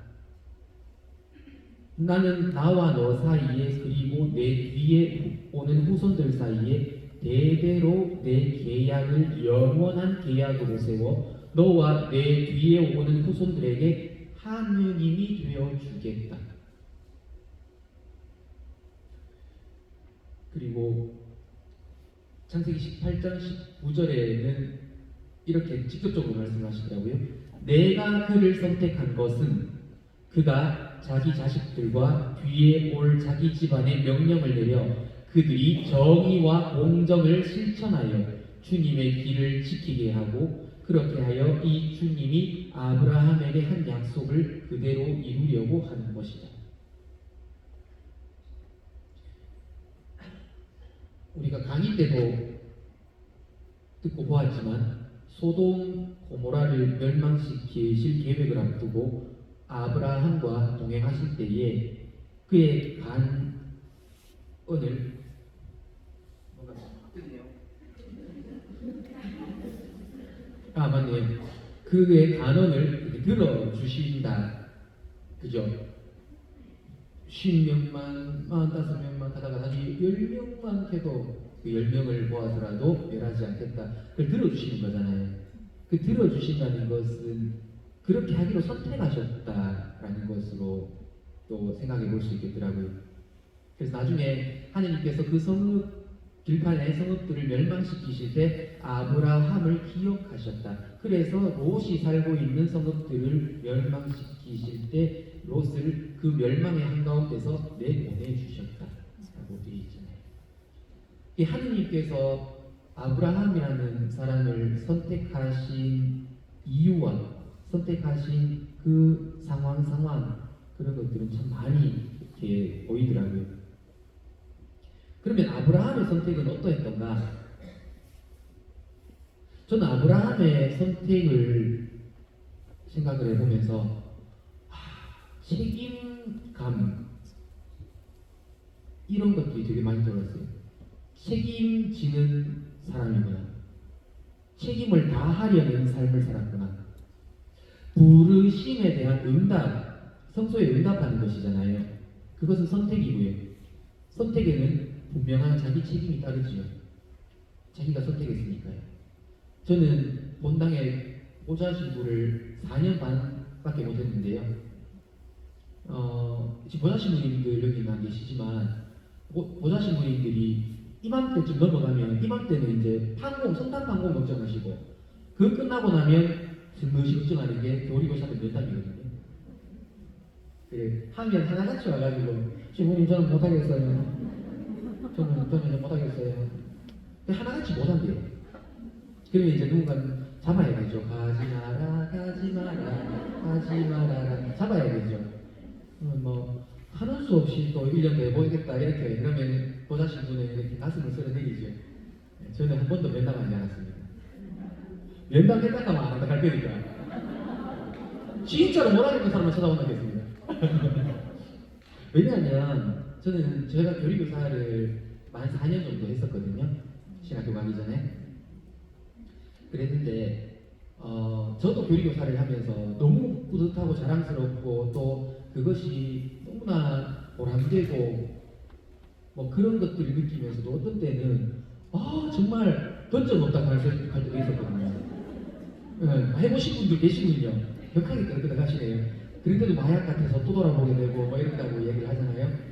나는 나와 너 사이에 그리고 내 뒤에 오는 후손들 사이에 대대로 내 계약을 영원한 계약으로 세워 너와 내 뒤에 오는 후손들에게 하느님이 되어 주겠다. 그리고 창세기 18장 19절에는 이렇게 직접적으로 말씀하시더라고요. 내가 그를 선택한 것은 그가 자기 자식들과 뒤에 올 자기 집안에 명령을 내려 그들이 정의와 공정을 실천하여 주님의 길을 지키게 하고 그렇게 하여 이 주님이 아브라함에게 한 약속을 그대로 이루려고 하는 것이다. 우리가 강의 때도 듣고 보았지만 소돔 고모라를 멸망시키실 계획을 앞두고 아브라함과 동행하실 때에 그의 간언을 뭔가 뜨네요. 맞네요. 그의 간언을 들어 주신다. 그죠? 50명만, 45명만 가다가 다시 10명만 해도 그 10명을 모아서라도 멸하지 않겠다. 그걸 들어주시는 거잖아요. 그 들어주신다는 것은 그렇게 하기로 선택하셨다라는 것으로 또 생각해 볼 수 있겠더라고요. 그래서 나중에 하느님께서 그 성읍, 길판의 성읍들을 멸망시키실 때 아브라함을 기억하셨다. 그래서 롯이 살고 있는 성읍들을 멸망시키실 때 롯을 그 멸망의 한가운데서 내보내주셨다. 라고 되어 있잖아요. 이 하느님께서 아브라함이라는 사람을 선택하신 이유와 선택하신 그 상황 그런 것들은 참 많이 이렇게 보이더라고요. 그러면 아브라함의 선택은 어떠했던가? 저는 아브라함의 선택을 생각을 해보면서 책임감 이런 것들이 되게 많이 들었어요. 책임지는 사람이구나. 책임을 다하려는 삶을 살았구나. 부르심에 대한 응답, 성소에 응답하는 것이잖아요. 그것은 선택이고요. 선택에는 분명한 자기 책임이 따르지요. 자기가 선택했으니까요. 저는 본당에 보좌 신부를 4년 반밖에 못했는데요. 지금 보좌 신부님들 여기 안 계시지만 보좌 신부님들이 이맘때쯤 넘어가면 이맘때는 이제 성탄 판공 걱정하시고 그 끝나고 나면 슬며시 걱정하는 게 교리고사의 면담이거든요. 그래 하면 하나같이 와가지고 신부님 저는 못하겠어요. 저는 못하겠어요. 근데 하나같이 못한대요. 그러면 이제 누군가는 잡아야 되죠. 가지 마라 잡아야 되죠. 뭐 하는 수 없이 또 1년 더 해보겠다 이렇게 그러면 보좌 신부는 이렇게 가슴을 쓸어내리죠. 저는 한 번도 면담하지 않았습니다. 면담했다가 안 한다 할 거니까 진짜로 못하겠는 사람만 쳐다본다겠습니다. 왜냐하면 저는 제가 교리교사를 만 4년 정도 했었거든요. 신학교 가기 전에. 그랬는데 저도 교리교사를 하면서 너무 뿌듯하고 자랑스럽고 또 그것이 너무나 보람되고 뭐 그런 것들을 느끼면서도 어떤 때는 정말 번쩍 없다 할 때도 있었거든요. 해보신 분들 계시군요. 격하게 그렇게 가시네요. 그런데도 마약 같아서 또 돌아보게 되고 뭐 이런다고 얘기를 하잖아요.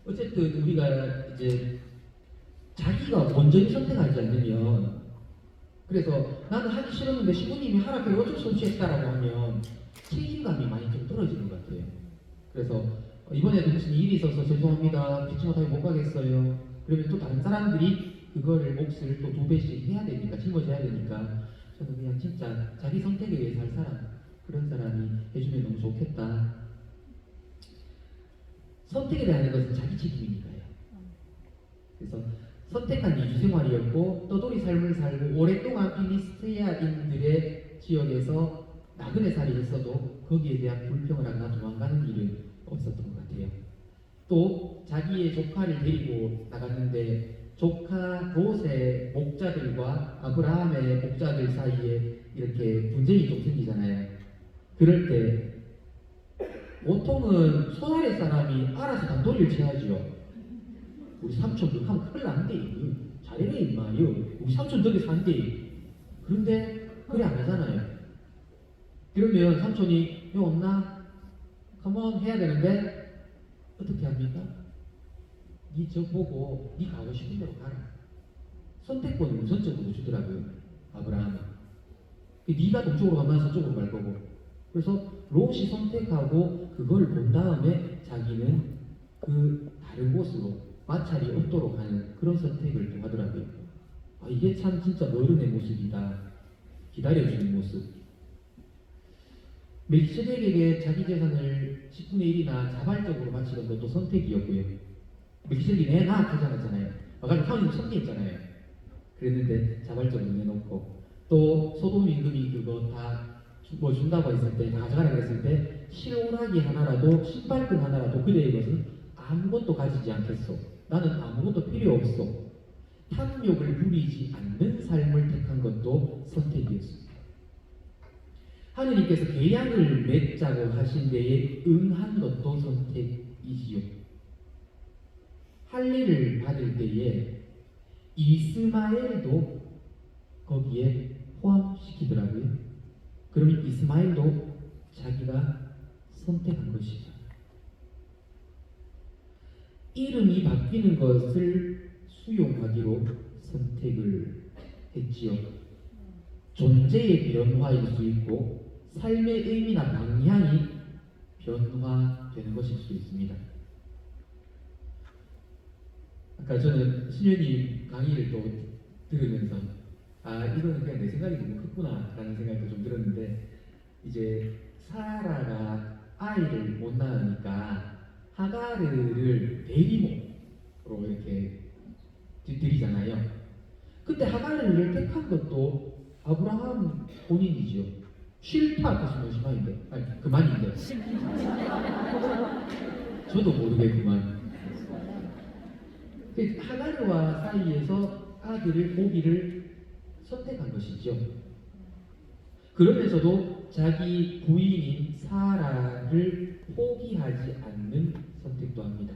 어쨌든 우리가 이제 자기가 온전히 선택하지 않으면, 그래서 나는 하기 싫었는데 시부님이 하라고 어쩔 수 없이 했다라고 하면 책임감이 많이 좀 떨어지는 것 같아요. 그래서 이번에도 무슨 일이 있어서 죄송합니다, 믿지 못하게 못 가겠어요. 그러면 또 다른 사람들이 그거를 몫을 또 2배씩 해야 되니까, 짊어져야 되니까 저는 그냥 진짜 자기 선택에 의해 살 사람, 그런 사람이 해주면 너무 좋겠다. 선택에 대한 것은 자기 책임이니까요. 그래서 선택한 이주생활이었고 떠돌이 삶을 살고 오랫동안 피니스트리아인들의 지역에서 나그네 살이 있어도 거기에 대한 불평을 하거나 도망가는 일은 없었던 것 같아요. 또 자기의 조카를 데리고 나갔는데 조카 롯의 목자들과 아브라함의 목자들 사이에 이렇게 분쟁이 좀 생기잖아요. 그럴 때 보통은 손아래 사람이 알아서 단도리를 쳐야죠. 우리 삼촌 그렇게 하면 큰일 난대. 잘해라 임마요. 우리 삼촌 저기 산대. 그런데 그래 안 하잖아요. 그러면 삼촌이 요 없나? 컴온 해야 되는데 어떻게 합니까? 니 저 보고 니 가고 싶은 대로 가라. 선택권을 우선적으로 주더라고요. 아브라함은. 니가 동쪽으로 가면 서쪽으로 갈 거고. 그래서 롯이 선택하고 그걸 본 다음에 자기는 그 다른 곳으로 마찰이 없도록 하는 그런 선택을 또 하더라고요. 이게 참 진짜 어른의 모습이다. 기다려주는 모습. 멜키세덱에게 자기 재산을 10분의 1이나 자발적으로 바치는 것도 선택이었고요. 멜키세덱이 내놔 하지 않았잖아요. 와가지고 하나님 선택했잖아요. 그랬는데 자발적으로 내놓고, 또 소돔 임금이 그거 다 뭐 준다고 했을 때, 가져가라고 했을 때 실오라기 하나라도, 신발끈 하나라도 그대의 것은 아무것도 가지지 않겠소. 나는 아무것도 필요 없어. 탐욕을 부리지 않는 삶을 택한 것도 선택이었습니다. 하느님께서 계약을 맺자고 하신 데에 응한 것도 선택이지요. 할례를 받을 때에 이스마엘도 거기에 포함시키더라고요. 그러면 이스마엘도 자기가 선택한 것이죠. 이름이 바뀌는 것을 수용하기로 선택을 했지요. 존재의 변화일 수 있고 삶의 의미나 방향이 변화되는 것일 수 있습니다. 아까 저는 신현님 강의를 또 들으면서 이거는 그냥 내 생각이 너무 컸구나 라는 생각도 좀 들었는데, 이제 사라가 아이를 못 낳으니까 하가르를 대리모로 이렇게 드리잖아요. 근데 하가르를 택한 것도 아브라함 본인이죠. 싫다 그것은 심한데, 그만인데. 저도 모르겠구만. 하가르와 사이에서 아들을 보기를 선택한 것이죠. 그러면서도 자기 부인인 사라를 포기하지 않는 선택도 합니다.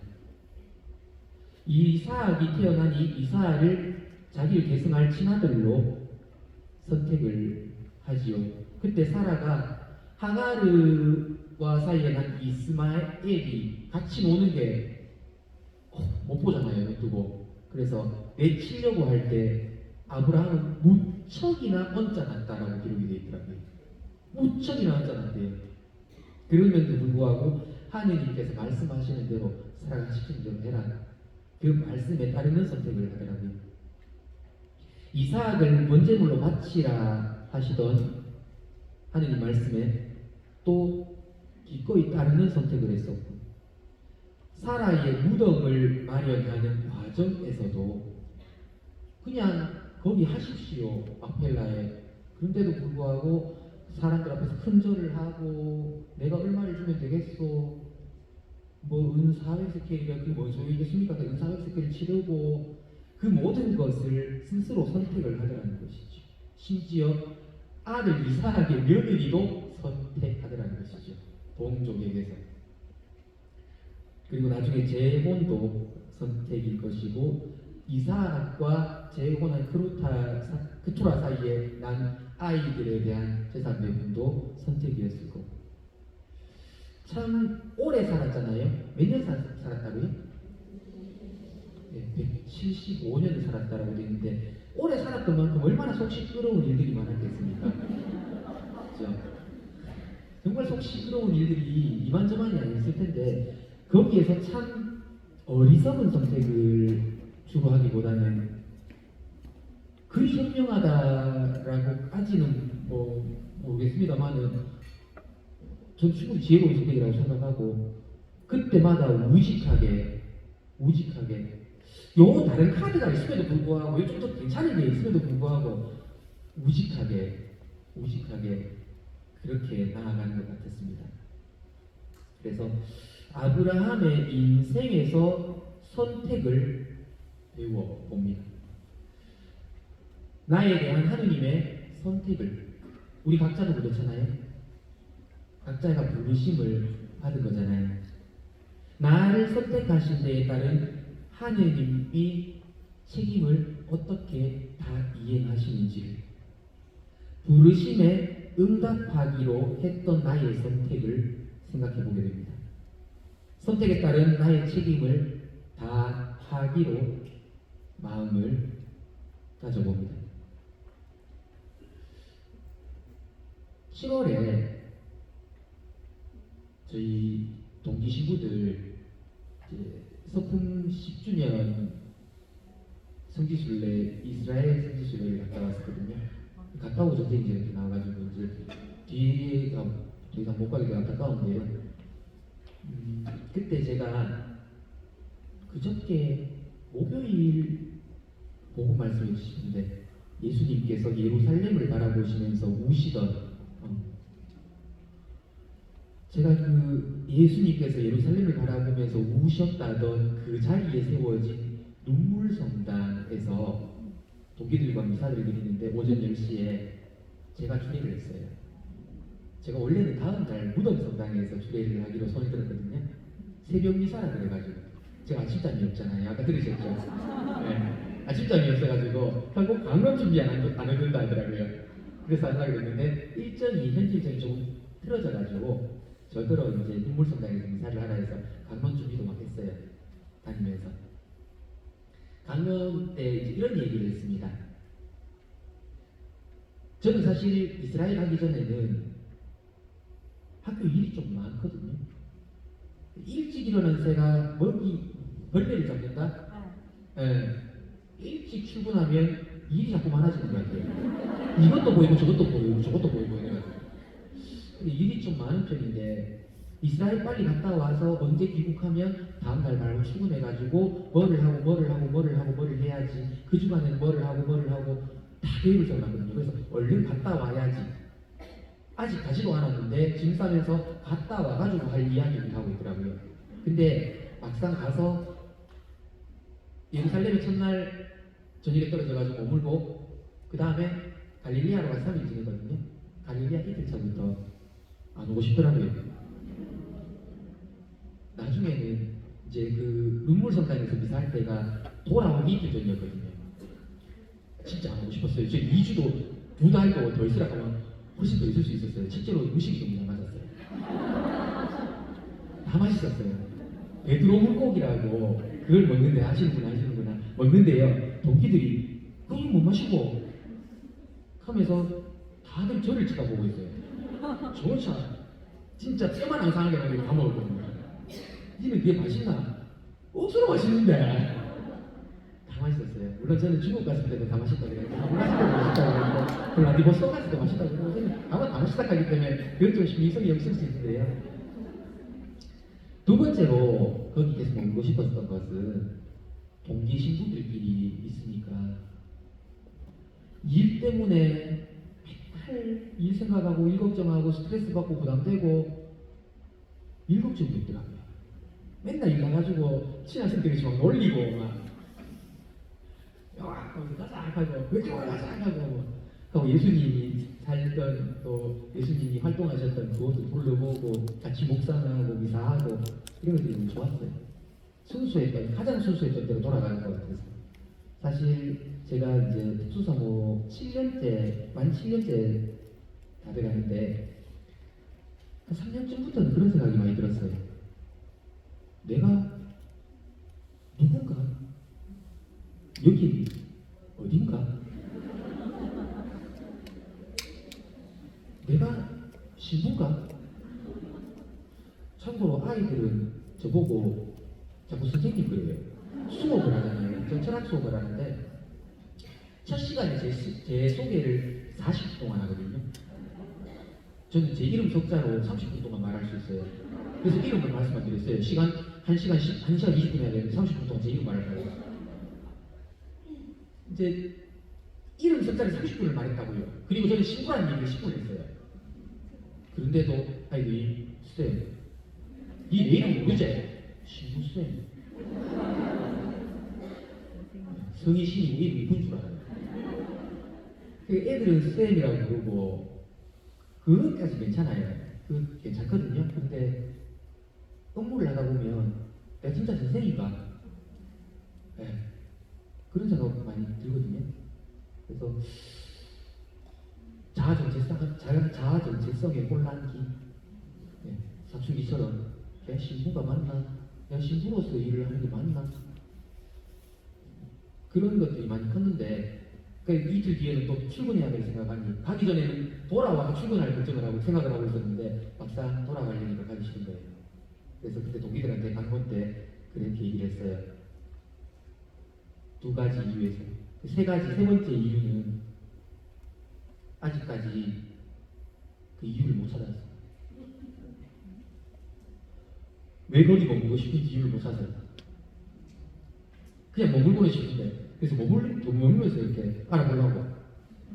이삭이 태어나니 이삭을 자기를 계승할 친아들로 선택을 하지요. 그때 사라가 하가르와 사이에 난 이스마엘이 같이 노는 게 못 보잖아요, 두고. 그래서 내치려고 할 때 아브라함은 무척이나 언짢았다라고 기록이 되어 있더라고요. 무척이나 언짢았대요. 그럼에도 불구하고 하느님께서 말씀하시는 대로 사라가 시키는 대로 해라. 그 말씀에 따르는 선택을 하더라고요. 이삭을 번제물로 바치라 하시던 하느님 말씀에 또 기꺼이 따르는 선택을 했었고, 사라의 무덤을 마련하는 과정에서도 그냥 거기 하십시오, 막펠라에. 그런데도 불구하고 사람들 앞에서 큰 절을 하고 내가 얼마를 주면 되겠소, 뭐 은 400세켈이라 그게 뭔 소리겠습니까? 은 400세켈을 치르고, 그 모든 것을 스스로 선택을 하더라는 것이죠. 심지어 아들 이삭의 며느리도 선택하더라는 것이죠. 동족에게서. 그리고 나중에 재혼도 선택일 것이고 이삭과 재혼한 그투라 사이에 난 아이들에 대한 재산 배분도 선택이었을 거고. 참 오래 살았잖아요. 몇 년 살았다고요? 네, 175년을 살았다라고 되어 있는데 오래 살았던 만큼 얼마나 속 시끄러운 일들이 많았겠습니까? 그렇죠? 정말 속 시끄러운 일들이 이만저만이 아니었을 텐데 거기에서 참 어리석은 선택을 주로 하기보다는 그리 현명하다라고까지는 뭐 모르겠습니다만은 전 충분히 지혜로운 선택이라고 생각하고 그때마다 우직하게 요 다른 카드가 있음에도 불구하고 요 좀 더 괜찮은 게 있음에도 불구하고 우직하게 그렇게 나아가는 것 같았습니다. 그래서 아브라함의 인생에서 선택을 배워봅니다. 나에 대한 하느님의 선택을 우리 각자도 그렇잖아요. 각자가 부르심을 받은 거잖아요. 나를 선택하신 데에 따른 하느님이 책임을 어떻게 다 이행하시는지를 부르심에 응답하기로 했던 나의 선택을 생각해 보게 됩니다. 선택에 따른 나의 책임을 다 하기로 마음을 가져봅니다. 7월에 저희 동기 신부들 서품 10주년 성지순례 이스라엘 성지순례를 갔다 왔었거든요. 갔다 오고 저한테 이제 이렇게 나와가지고 이제 뒤가 더 이상 못 가게 돼 안타까운데요. 그때 제가 그저께 목요일 복음 말씀해 주시는데 예수님께서 예루살렘을 바라보시면서 우시던 제가 그 예수님께서 예루살렘을 바라보면서 우셨다던 그 자리에 세워진 눈물성당에서 동기들과 미사를 드리는데 오전 10시에 제가 주례를 했어요. 제가 원래는 다음 날 무덤성당에서 주례를 하기로 손을 들었거든요. 새벽 미사라 그래가지고 제가 아침잠이 없잖아요. 아까 들으셨죠? 네. 아침잠이 없어가지고 결국 강론 준비 안 해준다 하더라고요. 그래서 하려고 그랬는데 현지 일정이 조금 틀어져가지고 저더러 이제 눈물성당에서 미사를 하라 해서 강론 준비도 막 했어요. 다니면서 강론 때 이런 얘기를 했습니다. 저는 사실 이스라엘 가기 전에는 학교 일이 좀 많거든요. 일찍 일어난 새가 벌레를 잡는다? 네. 일찍 출근하면 일이 자꾸 많아지는 것 같아요. 이것도 보이고 저것도 보이고 이래가지고. 일이 좀 많은 편인데 이스라엘 빨리 갔다 와서 언제 귀국하면 다음날 바로 출근해가지고 뭐를 하고 해야지 그 주간에는 뭐를 하고 다 계획을 세워놨거든요. 그래서 얼른 갔다 와야지. 아직 가지도 않았는데 짐 싸면서 갔다 와가지고 할 이야기를 하고 있더라고요. 근데 막상 가서 예루살렘에 첫날 저녁에 떨어져가지고 머물고 그 다음에 갈릴리아로 가서 3일 지내거든요. 갈릴리아 이틀 차부터 안 오고 싶더라고요. 나중에는 이제 그 눈물성당에서 미사할 때가 돌아오기 이틀 전이었거든요. 진짜 안 오고 싶었어요. 저 2주도 2달도 더 있으라 하면 훨씬 더 있을 수 있었어요. 실제로 음식이 좀 잘 맞았어요. 다 맛있었어요. 베드로 물고기라고 그걸 먹는데 아시는구나 먹는데요. 동기들이 그걸 못 마시고 하면서 다들 저를 쳐다보고 있어요. 저건 참 진짜 뼈만 안 상하게 가지고 다 먹을 겁니다. 니는 그게 맛있나? 억수로 맛있는데 다 맛있었어요. 물론 저는 중국 갔을 때도 다 맛있다고 그래요. 다 맛있다고 그러고 블라디보스토크 갔을 때 맛있다고 그러고 저는 아마 다 맛있다 하기 때문에 그건 좀 신빙성이 없을 수 있는데요. 두 번째로 거기 계속 머물고 싶었던 것은 동기 신부들끼리 있으니까 일 때문에 맨날 일 생각하고 일 걱정하고 스트레스 받고 부담되고 일 걱정이 없더라고요. 맨날 일 나가지고 친한 친구들이 막 놀리고 막 하고 가자 하고 왼쪽으로 가자 하고 예수님이 살던 또 예수님이 활동하셨던 그곳을 둘러보고 같이 묵상하고 미사하고 이런 것들이 너무 좋았어요. 순수했던 가장 순수했던 대로 돌아가는 것 같아서 사실 제가 이제 특수사모 7년째 만 7년째 다 돼가는데 한 3년 전부터는 그런 생각이 많이 들었어요. 내가 누군가? 여기 어딘가? 내가 신부가? 참고로 아이들은 저보고 자꾸 선생님 그래요. 수업을 하잖아요. 전 철학 수업을 하는데 첫 시간에 제 소개를 40분 동안 하거든요. 저는 제 이름 석자로 30분 동안 말할 수 있어요. 그래서 이름을 말씀 안 드렸어요. 1시간 20분 해야 되는데 30분 동안 제 이름 말할 거예요. 이제 이름 석자를 30분을 말했다고요. 그리고 저는 신부라는 얘기를 10분 했어요. 그런데도 아이들이 쌤, 네 이름 모르지? 신부쌤. 성이 신이고 이름이 이쁜 줄 알아요. 애들은 쌤이라고 부르고 그것까지 괜찮아요. 그 괜찮거든요. 근데 업무를 하다 보면 내가 진짜 선생인가? 네. 그런 생각 많이 들거든요. 그래서 자아정체성의 혼란기, 네. 사춘기처럼 내가 신부가 맞나? 내가 신부로서 일을 하는 게 맞나? 그런 것들이 많이 컸는데 그러니까 이틀 뒤에는 또 출근해야 될 생각하니 가기 전에는 돌아와서 출근할 결정을 하고 생각을 하고 있었는데 막상 돌아가려니까 가기 싫은 거예요. 그래서 그때 동기들한테 방문 때 그렇게 얘기를 했어요. 두 가지 이유에서 세 번째 이유는 아직까지 그 이유를 못 찾았어요. 왜 거기 머물고 싶은지 이유를 못 찾아요. 그냥 머물고는 싶은데 그래서 머물면서 이렇게 알아보려고.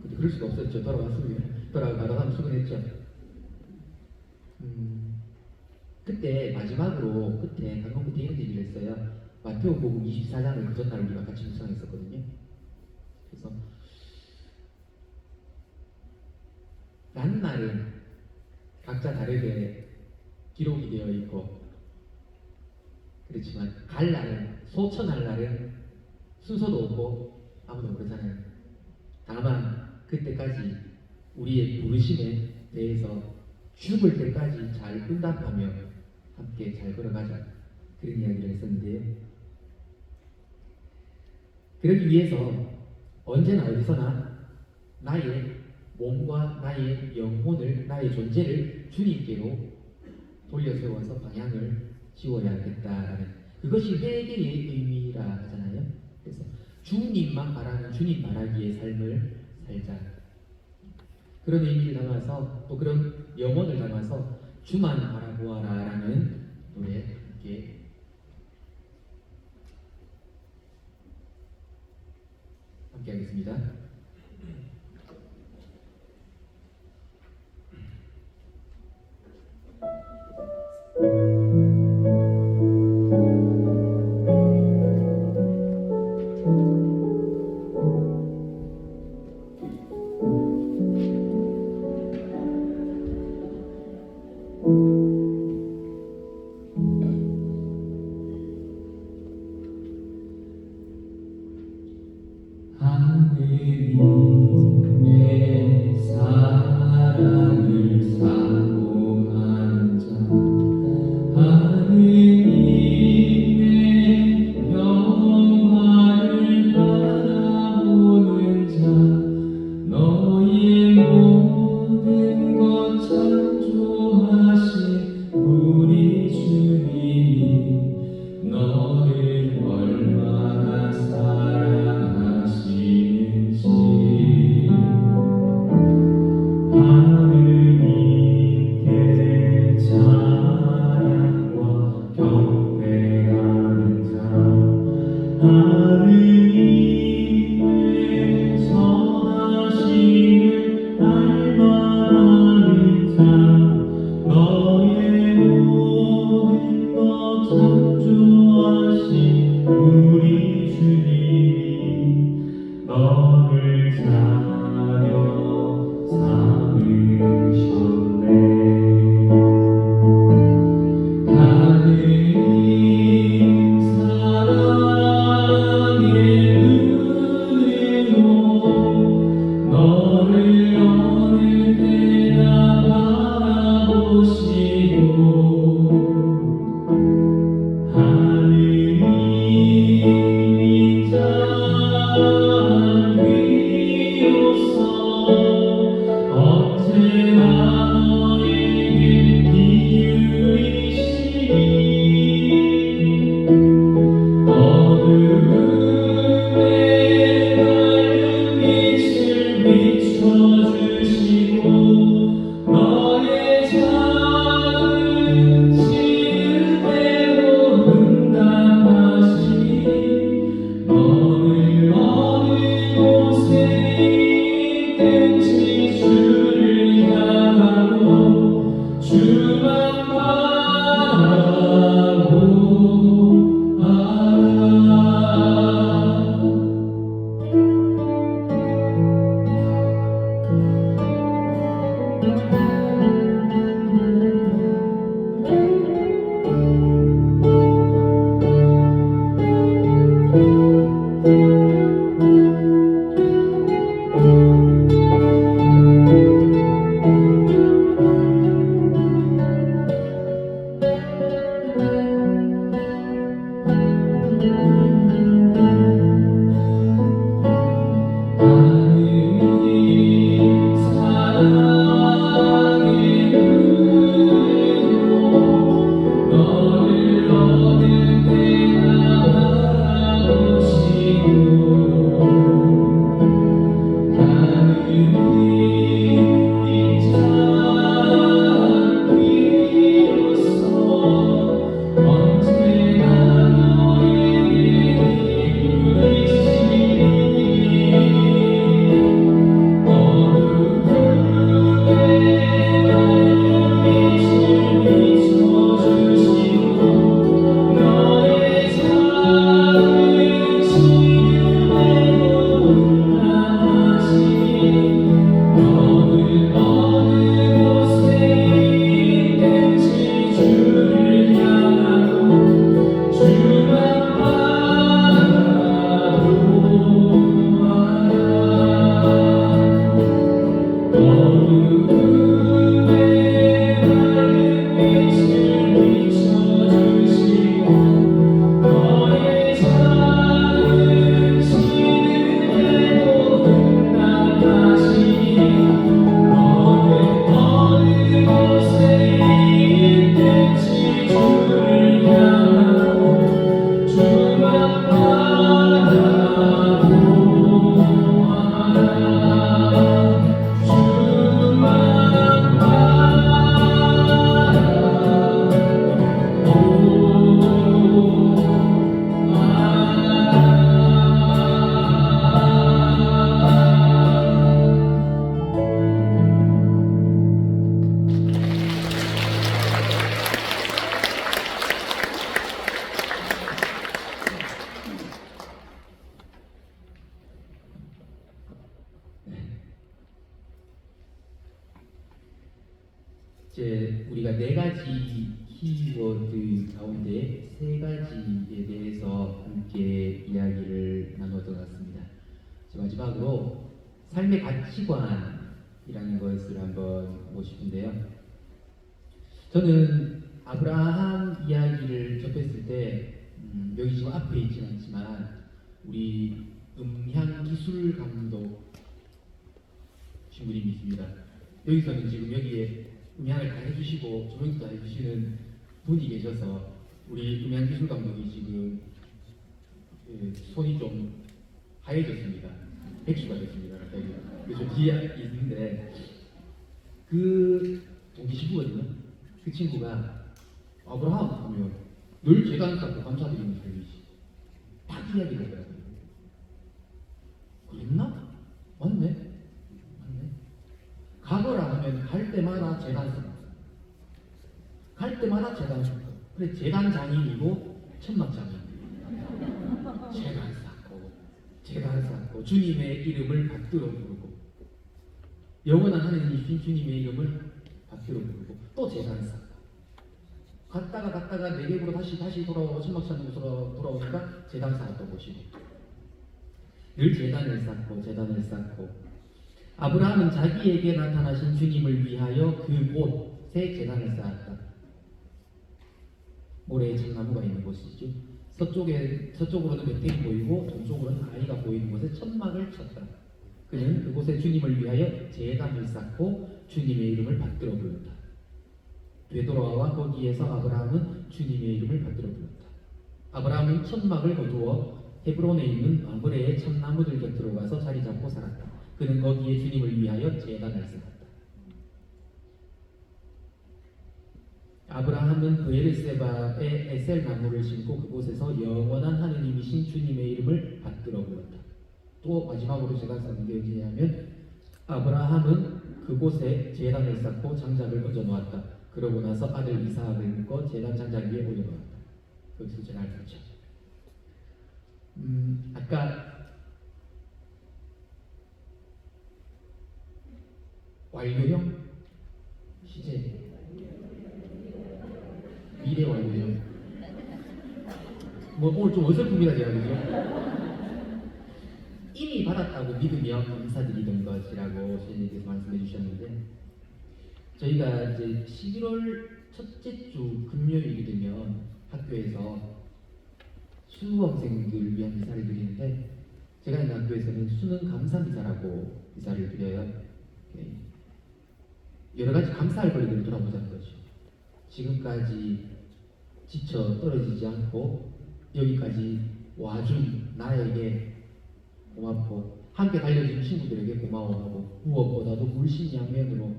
근데 그럴 수가 없었죠. 돌아왔습니다. 돌아가다가 출근했죠. 그때 마지막으로 방금 그때 이런 얘기를 했어요. 마태오복음 24장을 그 전날 우리가 같이 묵상했었거든요. 그래서 낱말은 각자 다르게 기록이 되어 있고 그렇지만 갈 날은 소천할 날은 순서도 없고 아무도 모르잖아요. 다만 그때까지 우리의 부르심에 대해서 죽을 때까지 잘 응답하며 함께 잘 걸어가자 그런 이야기를 했었는데요. 그러기 위해서 언제나 어디서나 나의 몸과 나의 영혼을 나의 존재를 주님께로 돌려세워서 방향을 지워야겠다라는 그것이 회개의 의미라 하잖아요. 그래서 주님만 바라는 주님 바라기의 삶을 살자. 그런 의미를 담아서 또 그런 염원을 담아서 주만 바라보아라라는 노래 함께 하겠습니다. 하느님의 사랑을 사모하는 자 하느님의 영화를 바라보는 자 너의 모든 것 창조하신 우리 주님이 너를 얼마나 사랑하시는지 하느님께 찬양과 경배하는 자 하느님의 선하심을 알바하는 자 너의 모든 것 창조하신 우리 주님이 이제 우리가 네 가지 키워드 가운데 세 가지에 대해서 함께 이야기를 나누었던 것 같습니다. 이제 마지막으로 삶의 가치관이라는 것을 한번 보고 싶은데요. 저는 아브라함 이야기를 접했을 때 여기 지금 앞에 있지는 않지만 우리 음향기술 감독 신부님이 있습니다. 여기서는 지금 여기에 음향을 다 해주시고 조명도 다 해주시는 분이 계셔서 우리 음향기술 감독이 지금 손이 좀 하얘졌습니다. 백수가 됐습니다. 갑자기. 그래서 뒤에 있는데 그 동기 신부거든요. 그 친구가 아브라함 하면 늘 재단 쌓고 감사드리는 삶이지. 딱 이야기를 하더라고요. 그랬나? 맞네. 가거라 하면 갈 때마다 재단 쌓고 갈 때마다 재단 쌓고 그래 재단 장인이고 천막 장인 재단 쌓고 주님의 이름을 받들어 부르고 영원한 하느님이신 주님의 이름을 받들어 부르고 또 재단 쌓고 갔다가 내geb으로 다시 돌아오고 천막 장인으로 돌아오니까 재단 쌓았던 곳이고 늘 재단을 쌓고 아브라함은 자기에게 나타나신 주님을 위하여 그곳에 제단을 쌓았다. 모래에 참나무가 있는 곳이죠. 서쪽으로는 멧돼지 보이고 동쪽으로는 아이가 보이는 곳에 천막을 쳤다. 그는 그곳에 주님을 위하여 제단을 쌓고 주님의 이름을 받들어 불렀다. 되돌아와 거기에서 아브라함은 주님의 이름을 받들어 불렀다. 아브라함은 천막을 거두어 헤브론에 있는 마므레의 참나무들 곁으로 가서 자리 잡고 살았다. 그는 거기에 주님을 위하여 제단을 쌓았다. 아브라함은 브에르세바에 에셀 나무를 심고 그곳에서 영원한 하느님이신 주님의 이름을 받들어 불렀다. 또 마지막으로 제가 쌓는 게 어디냐면 아브라함은 그곳에 제단을 쌓고 장작을 얹어 놓았다. 그러고 나서 아들 이삭을 묶어 제단 장작 위에 올려 놓았다. 거기서 제단을 쌓죠. 아까 완료형 시제 미래 완료형 뭐 오늘 좀 어설픕니다 제가 그죠? 이미 받았다고 믿으며 감사드리던 것이라고 선생님께서 말씀해 주셨는데 저희가 이제 11월 첫째 주 금요일이 되면 학교에서 수험생들을 위한 미사를 드리는데 제가 있는 학교에서는 수능 감사 미사라고 미사를 드려요. 여러 가지 감사할 거리들을 돌아보자는 거죠. 지금까지 지쳐 떨어지지 않고 여기까지 와준 나에게 고맙고 함께 달려준 친구들에게 고마워하고 무엇보다도 물심양면으로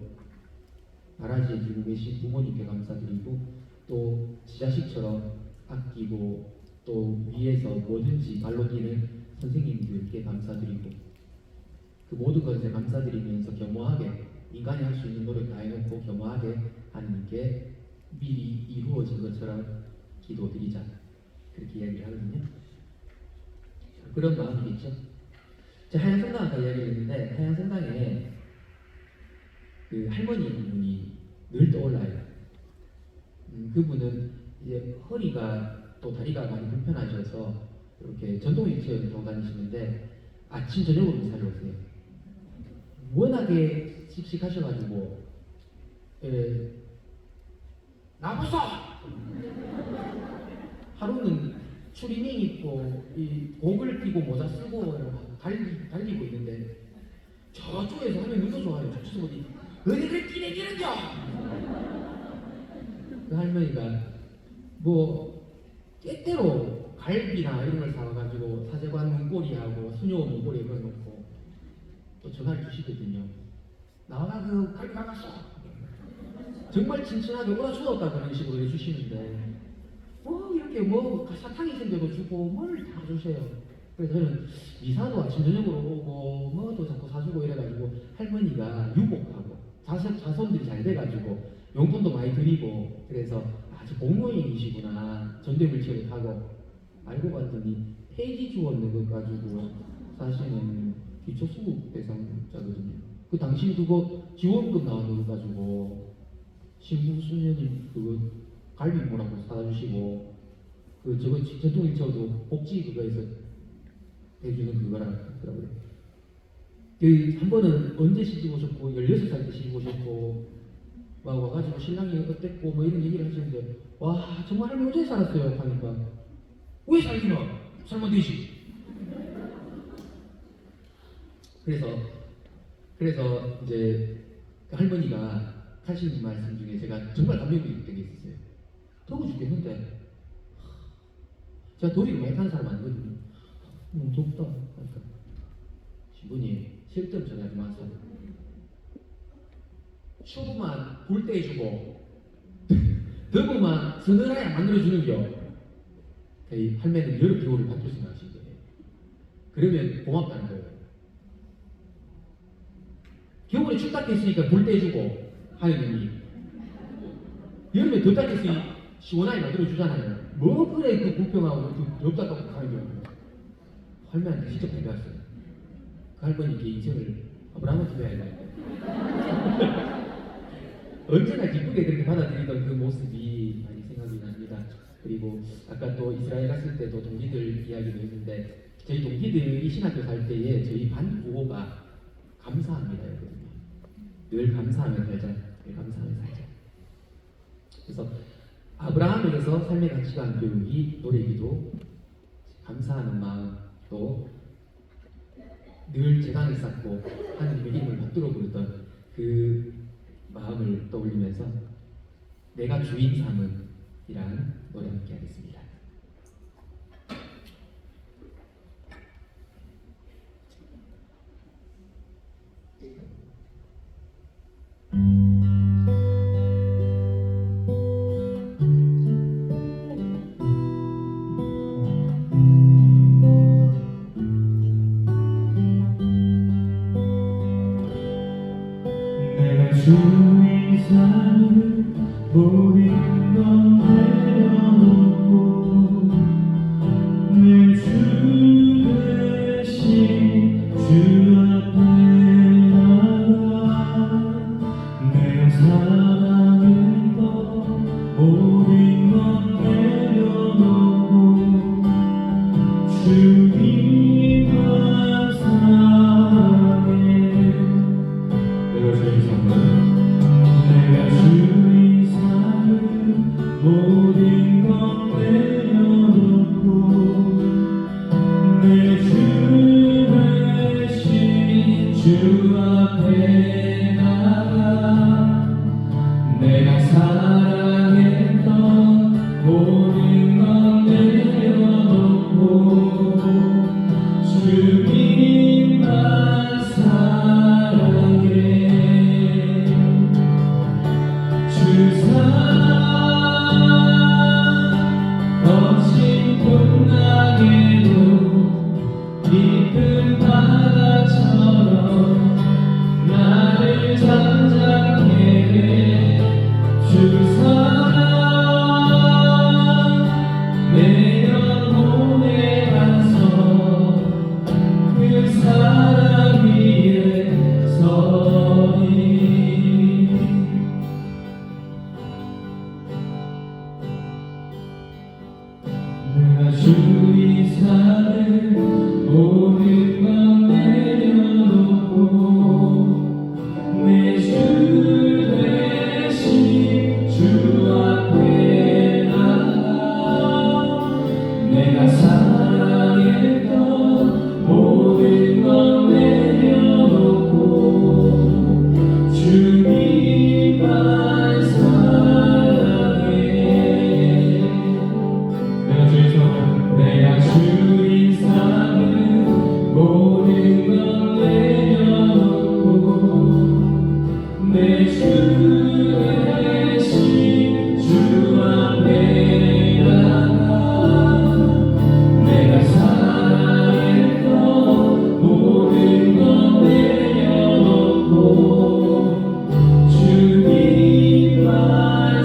바라지해주고 계신 부모님께 감사드리고 또 지자식처럼 아끼고 또 위에서 뭐든지 발로 뛰는 선생님들께 감사드리고 그 모든 것에 감사드리면서 겸허하게 인간이 할 수 있는 노력 다 해놓고 겸허하게 하나님께 미리 이루어진 것처럼 기도드리자 그렇게 이야기를 하거든요. 그런 마음이겠죠. 제가 하얀성당 아까 이야기를 했는데 하얀성당에 그 할머니 한 분이 늘 떠올라요. 그분은 이제 허리가 또 다리가 많이 불편하셔서 이렇게 전동 휠체어를 타고 다니시는데 아침 저녁으로 미사를 오세요. 워낙에 씩씩하셔가지고 나보소! 하루는 추리닝 입고 이 복을 끼고 모자 쓰고 달리고 있는데 저쪽에서 하면 눈도 좋아요. 저쪽에서 어디 그래 끼내기는겨! 그 할머니가 뭐 때때로 갈비나 이런 걸 사와가지고 사제관 문고리하고 수녀 문고리에 걸어놓고 또 전화를 주시거든요. 나와라 그 갈비 나갔어. 정말 친친하게 오라 죽었다 그런 식으로 해주시는데 뭐 이렇게 뭐 사탕이 생겨도 주고 뭘 다 주세요. 그래서 저는 미사도 아침 저녁으로 오고 뭐 또 자꾸 사주고 이래가지고 할머니가 유복하고 자손들이 잘 돼가지고 용돈도 많이 드리고 그래서 아주 공무원이시구나 전대물체를 타고 알고 봤더니 폐지 주었는 것 가지고 사실은 기초수급 대상자거든요. 그 당시 그거 지원금 나오는 거 가지고 신부 수녀님 그거 갈비모라고 사다 주시고 그 저거 전통일처도 복지 그거에서 해주는 그거라 하더라고요. 한 번은 언제 시집 오셨고 16살 때 시집 오셨고 막 와가지고 신랑이 어땠고 뭐 이런 얘기를 하시는데 와 정말 할머니 어제 살았어요 하니까 왜 살기는 살면 되지. 그래서 이제 그 할머니가 하시는 말씀 중에 제가 정말 감명 깊게 게 있었어요. 더워 죽겠는데 제가 더위를 많이 타는 사람 아니거든요. 너무 덥다 하니까 신부님 실점 전하지 마세요. 추우만 불 때 해주고 더우만 서늘하게 만들어주는겨. 이 할매는 여름 겨울을 바꿀 생각하신 거예요. 그러면 고맙다는 거예요. 겨울에 춥다 했으니까 불 때 해주고 하느님이 여름에 덥다 했으니 시원하게 만들어주잖아요. 뭐 그래 그 불평하고 덥다고 하는 거예요. 할매한테 직접 배웠어요. 그 할머니께 인생을 아브라함한테 배워야 돼. 언제나 기쁘게 그렇게 받아들이던 그 모습이 많이 생각이 납니다. 그리고 아까 또 이스라엘 갔을 때도 동기들 이야기도 했는데 저희 동기들이 신학교 살 때에 저희 반 구호가 감사합니다였거든요. 늘 감사하며 살자. 늘 감사하며 살자. 그래서 아브라함에게서 삶의 가치관 교육이 노래기도 감사하는 마음 또 늘 재단을 쌓고 하나님의 이름을 받들어 부르던 그 마음을 떠올리면서 내가 주인 삼은 이라는 노래 함께 하겠습니다. 내가 주의 삶을 모든 건 내려놓고 내 주 대신 주 앞에 나가 내가 사랑했던 모든 건 내려놓고 주님만 사랑해. 내가 주의 삶을 모든 것 내려놓고 내 주 대신 주 앞에 나가 내가 사랑했던 모든 것 내려놓고 주님만 사랑해. 주 사랑 거친 풍랑에도 깊은 바다처럼 나를 잠잠케 해. 주 사랑 내 영혼의 반석 그 사랑 위에 서리. 내가 주의 삶을 모든 것 내려놓고 내 주 대신 주 앞에 나가 내가 사랑했던 모든 것 내려놓고 주님만 사랑해. 내가 주의 삶을 모든 것 내려놓고 내 주 대신 주 앞에 나가 내가 사랑했던 모든 것 내려놓고 주님만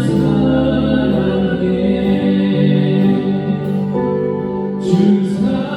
사랑해. 주 사랑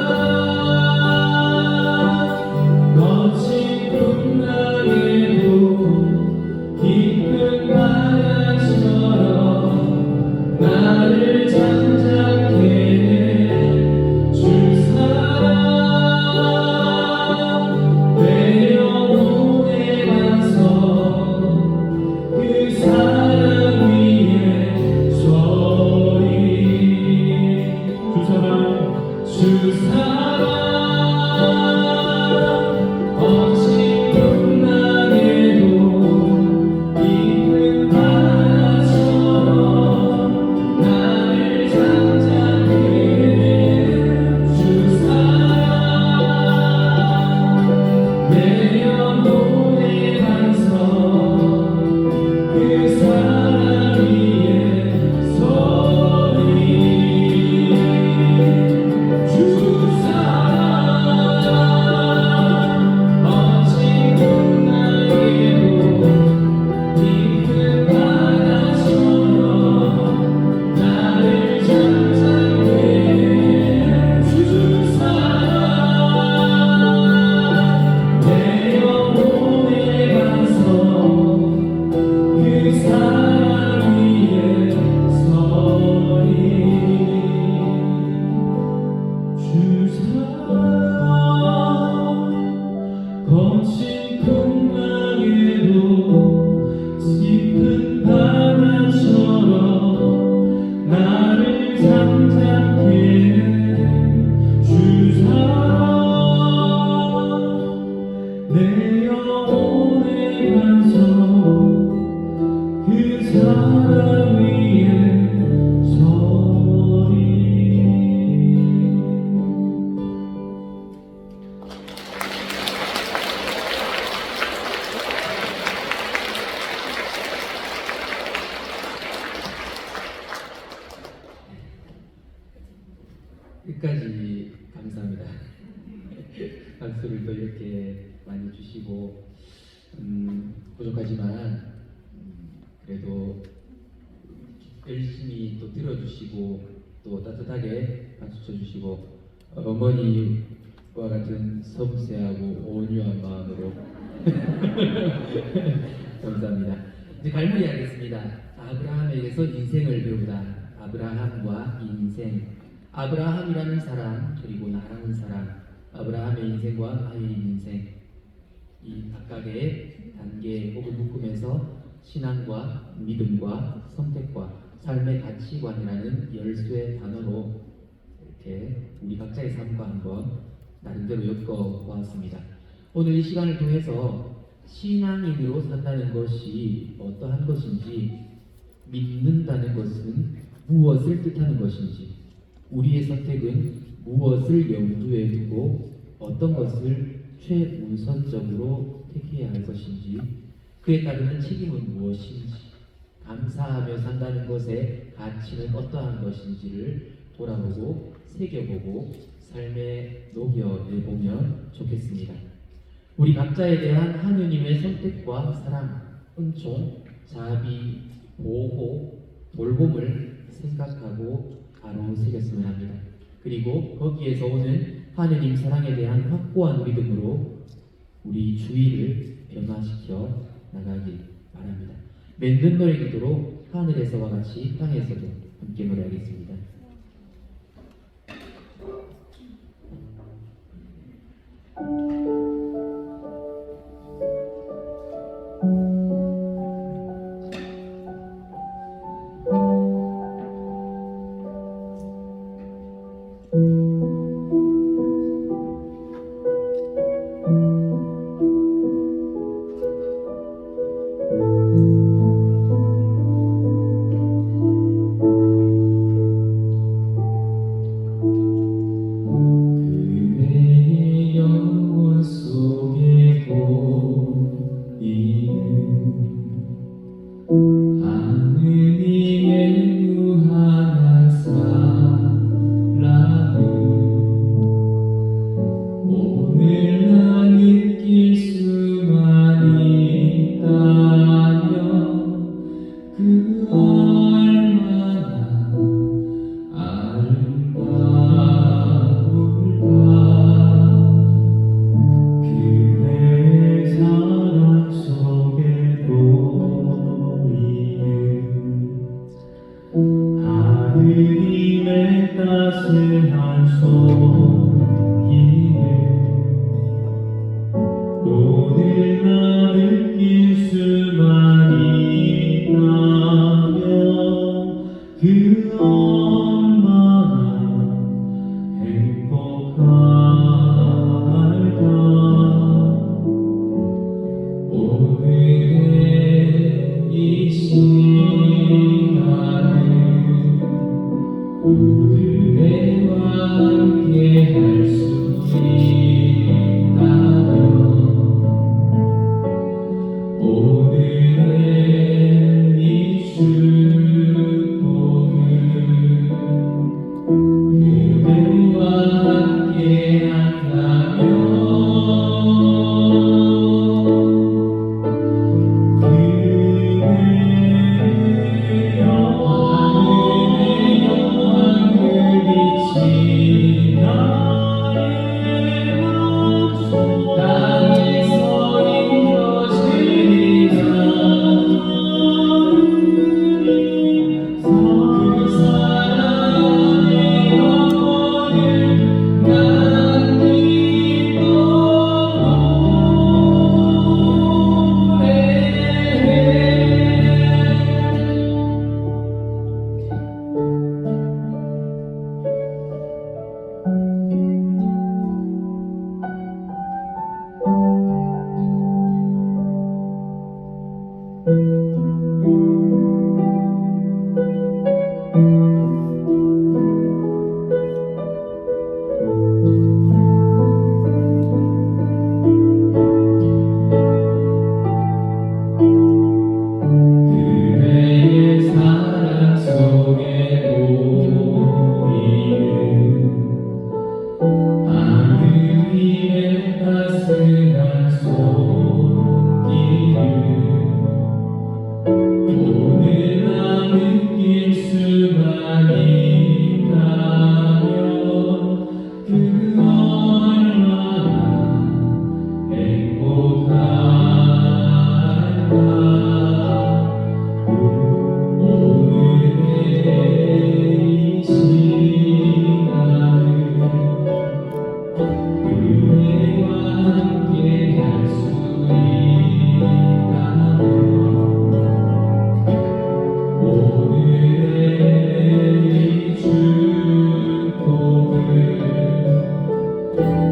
박수를 또 이렇게 많이 주시고 부족하지만 그래도 열심히 또 들어주시고 또 따뜻하게 박수 쳐주시고 어머니와 같은 섬세하고 온유한 마음으로 감사합니다. 이제 갈무리 하겠습니다. 아브라함에게서 인생을 배우다. 아브라함과 인생. 아브라함이라는 사람 그리고 나라는 사람. 아브라함의 인생과 나의 인생. 이 각각의 단계 혹은 묶음에서 신앙과 믿음과 선택과 삶의 가치관이라는 열쇠 단어로 이렇게 우리 각자의 삶과 한번 나름대로 엮어보았습니다. 오늘 이 시간을 통해서 신앙인으로 산다는 것이 어떠한 것인지, 믿는다는 것은 무엇을 뜻하는 것인지, 우리의 선택은 무엇을 염두에 두고 어떤 것을 최우선적으로 택해야 할 것인지, 그에 따르는 책임은 무엇인지, 감사하며 산다는 것의 가치는 어떠한 것인지를 돌아보고 새겨보고 삶에 녹여내보면 좋겠습니다. 우리 각자에 대한 하느님의 선택과 사랑, 은총, 자비, 보호, 돌봄을 생각하고 바로 새겼으면 합니다. 그리고 거기에서 오는 하느님 사랑에 대한 확고한 믿음으로 우리 주위를 변화시켜 나가길 바랍니다. 맺는 노래 기도로 하늘에서와 같이 땅에서도 함께 노래하겠습니다.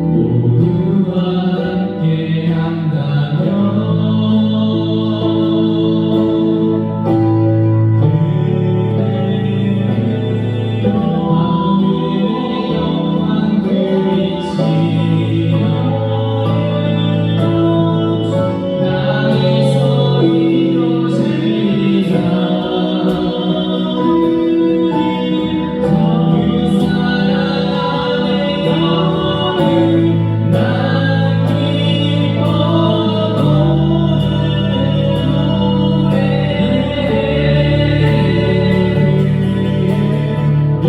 모두와 함께 한다면 그대의 영광 그리시며 땅에서 이루어지리라 그 사랑 안에 영원히 난 기뻐 노래하리라 영광 그리시며 땅에서 이루어지리라 그 사랑 안에 영원히 난 기뻐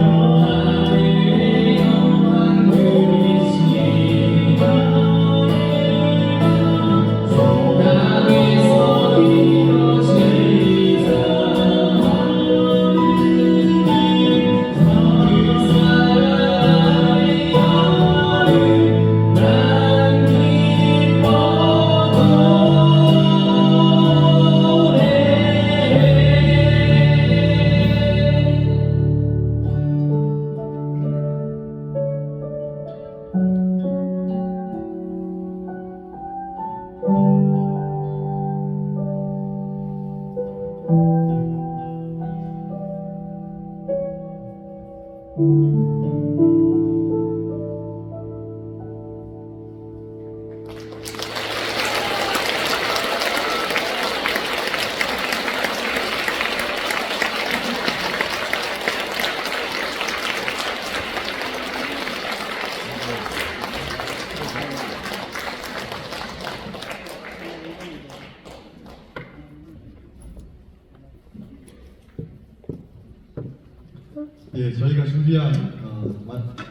예, 저희가 준비한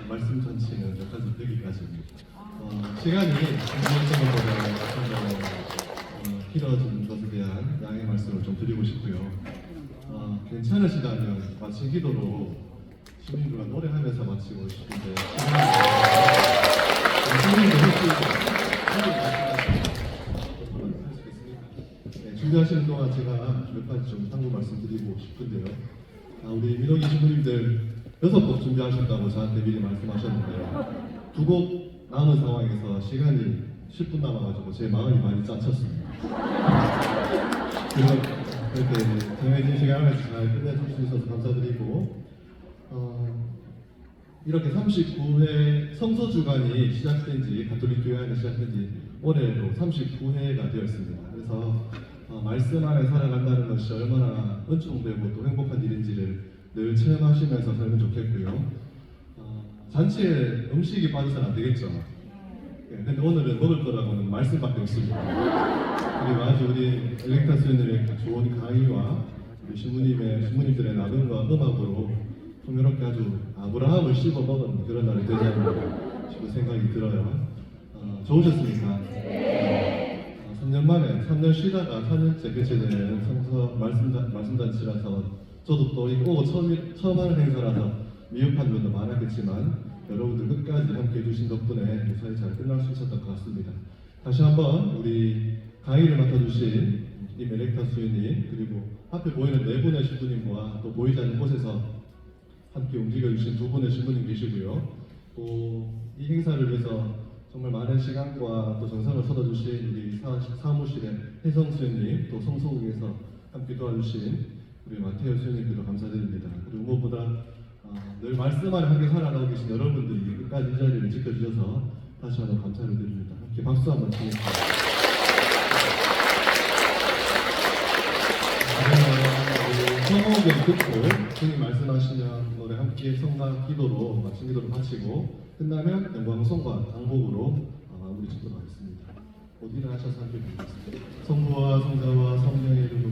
말씀 전체는 여기까지입니다. 시간이 준비했던 것보다 길어진 것에 대한 양해 말씀을 좀 드리고 싶고요. 괜찮으시다면 마친 기도로 시민들과 노래하면서 마치고 싶은데 시민들 혹시 준비하시는 동안 제가 몇 가지 좀 참고 말씀드리고 싶은데요. 우리 민호기 신부님들 6곡 준비하셨다고 저한테 미리 말씀하셨는데요. 2곡 남은 상황에서 시간이 10분 남아가지고 제 마음이 많이 짜쳤습니다. 그래서 이렇게 정해진 시간 안에서 잘 끝내줄 수 있어서 감사드리고 이렇게 39회 성서 주간이 시작된 지 가톨릭 교회 안에 시작된 지 올해로 39회가 되었습니다. 그래서 말씀 안에 살아간다는 것이 얼마나 은총되고 또 행복한 일인지를 늘 체험하시면서 살면 좋겠고요. 잔치에 음식이 빠져서는 안 되겠죠. 근데 오늘은 먹을 거라고는 말씀밖에 없습니다. 그리고 아주 우리 엘렉타 수녀님의 좋은 강의와 우리 신부님들의 나눔과 음악으로 풍요롭게 아주 아브라함을 씹어 먹은 그런 날이 되지 않나 싶은 생각이 들어요. 좋으셨습니까? 3년 만에 3년 쉬다가 4년째 개최되는 성서 말씀잔치라서 저도 또 이거 처음 하는 행사라서 미흡한 면도 많았겠지만 여러분들 끝까지 함께 해주신 덕분에 무사히 잘 끝날 수 있었던 것 같습니다. 다시 한번 우리 강의를 맡아주신 임 엘렉타 수녀님 그리고 앞에 보이는 4분의 신부님과 또 보이지 않는 곳에서 함께 움직여주신 2분의 신부님 계시고요. 또 이 행사를 위해서 정말 많은 시간과 또 정성을 쏟아주신 우리 사무실의 혜성 수녀님, 또 성소국에서 함께 도와주신 우리 마태오 수녀님께도 감사드립니다. 그리고 무엇보다 늘 말씀 안에 함께 살아가고 계신 여러분들이 끝까지 이 자리를 지켜주셔서 다시 한번 감사를 드립니다. 함께 박수 한번 치겠습니다. 성호흡을 듣고 주님 말씀하시면 노래 함께 성가 기도로 마친 기도를 마치고 끝나면 영광송과 강복으로 마무리 짓도록 하겠습니다. 모두 일어나셔서 함께 부르겠습니다. 성부와 성자와 성령의 이름으로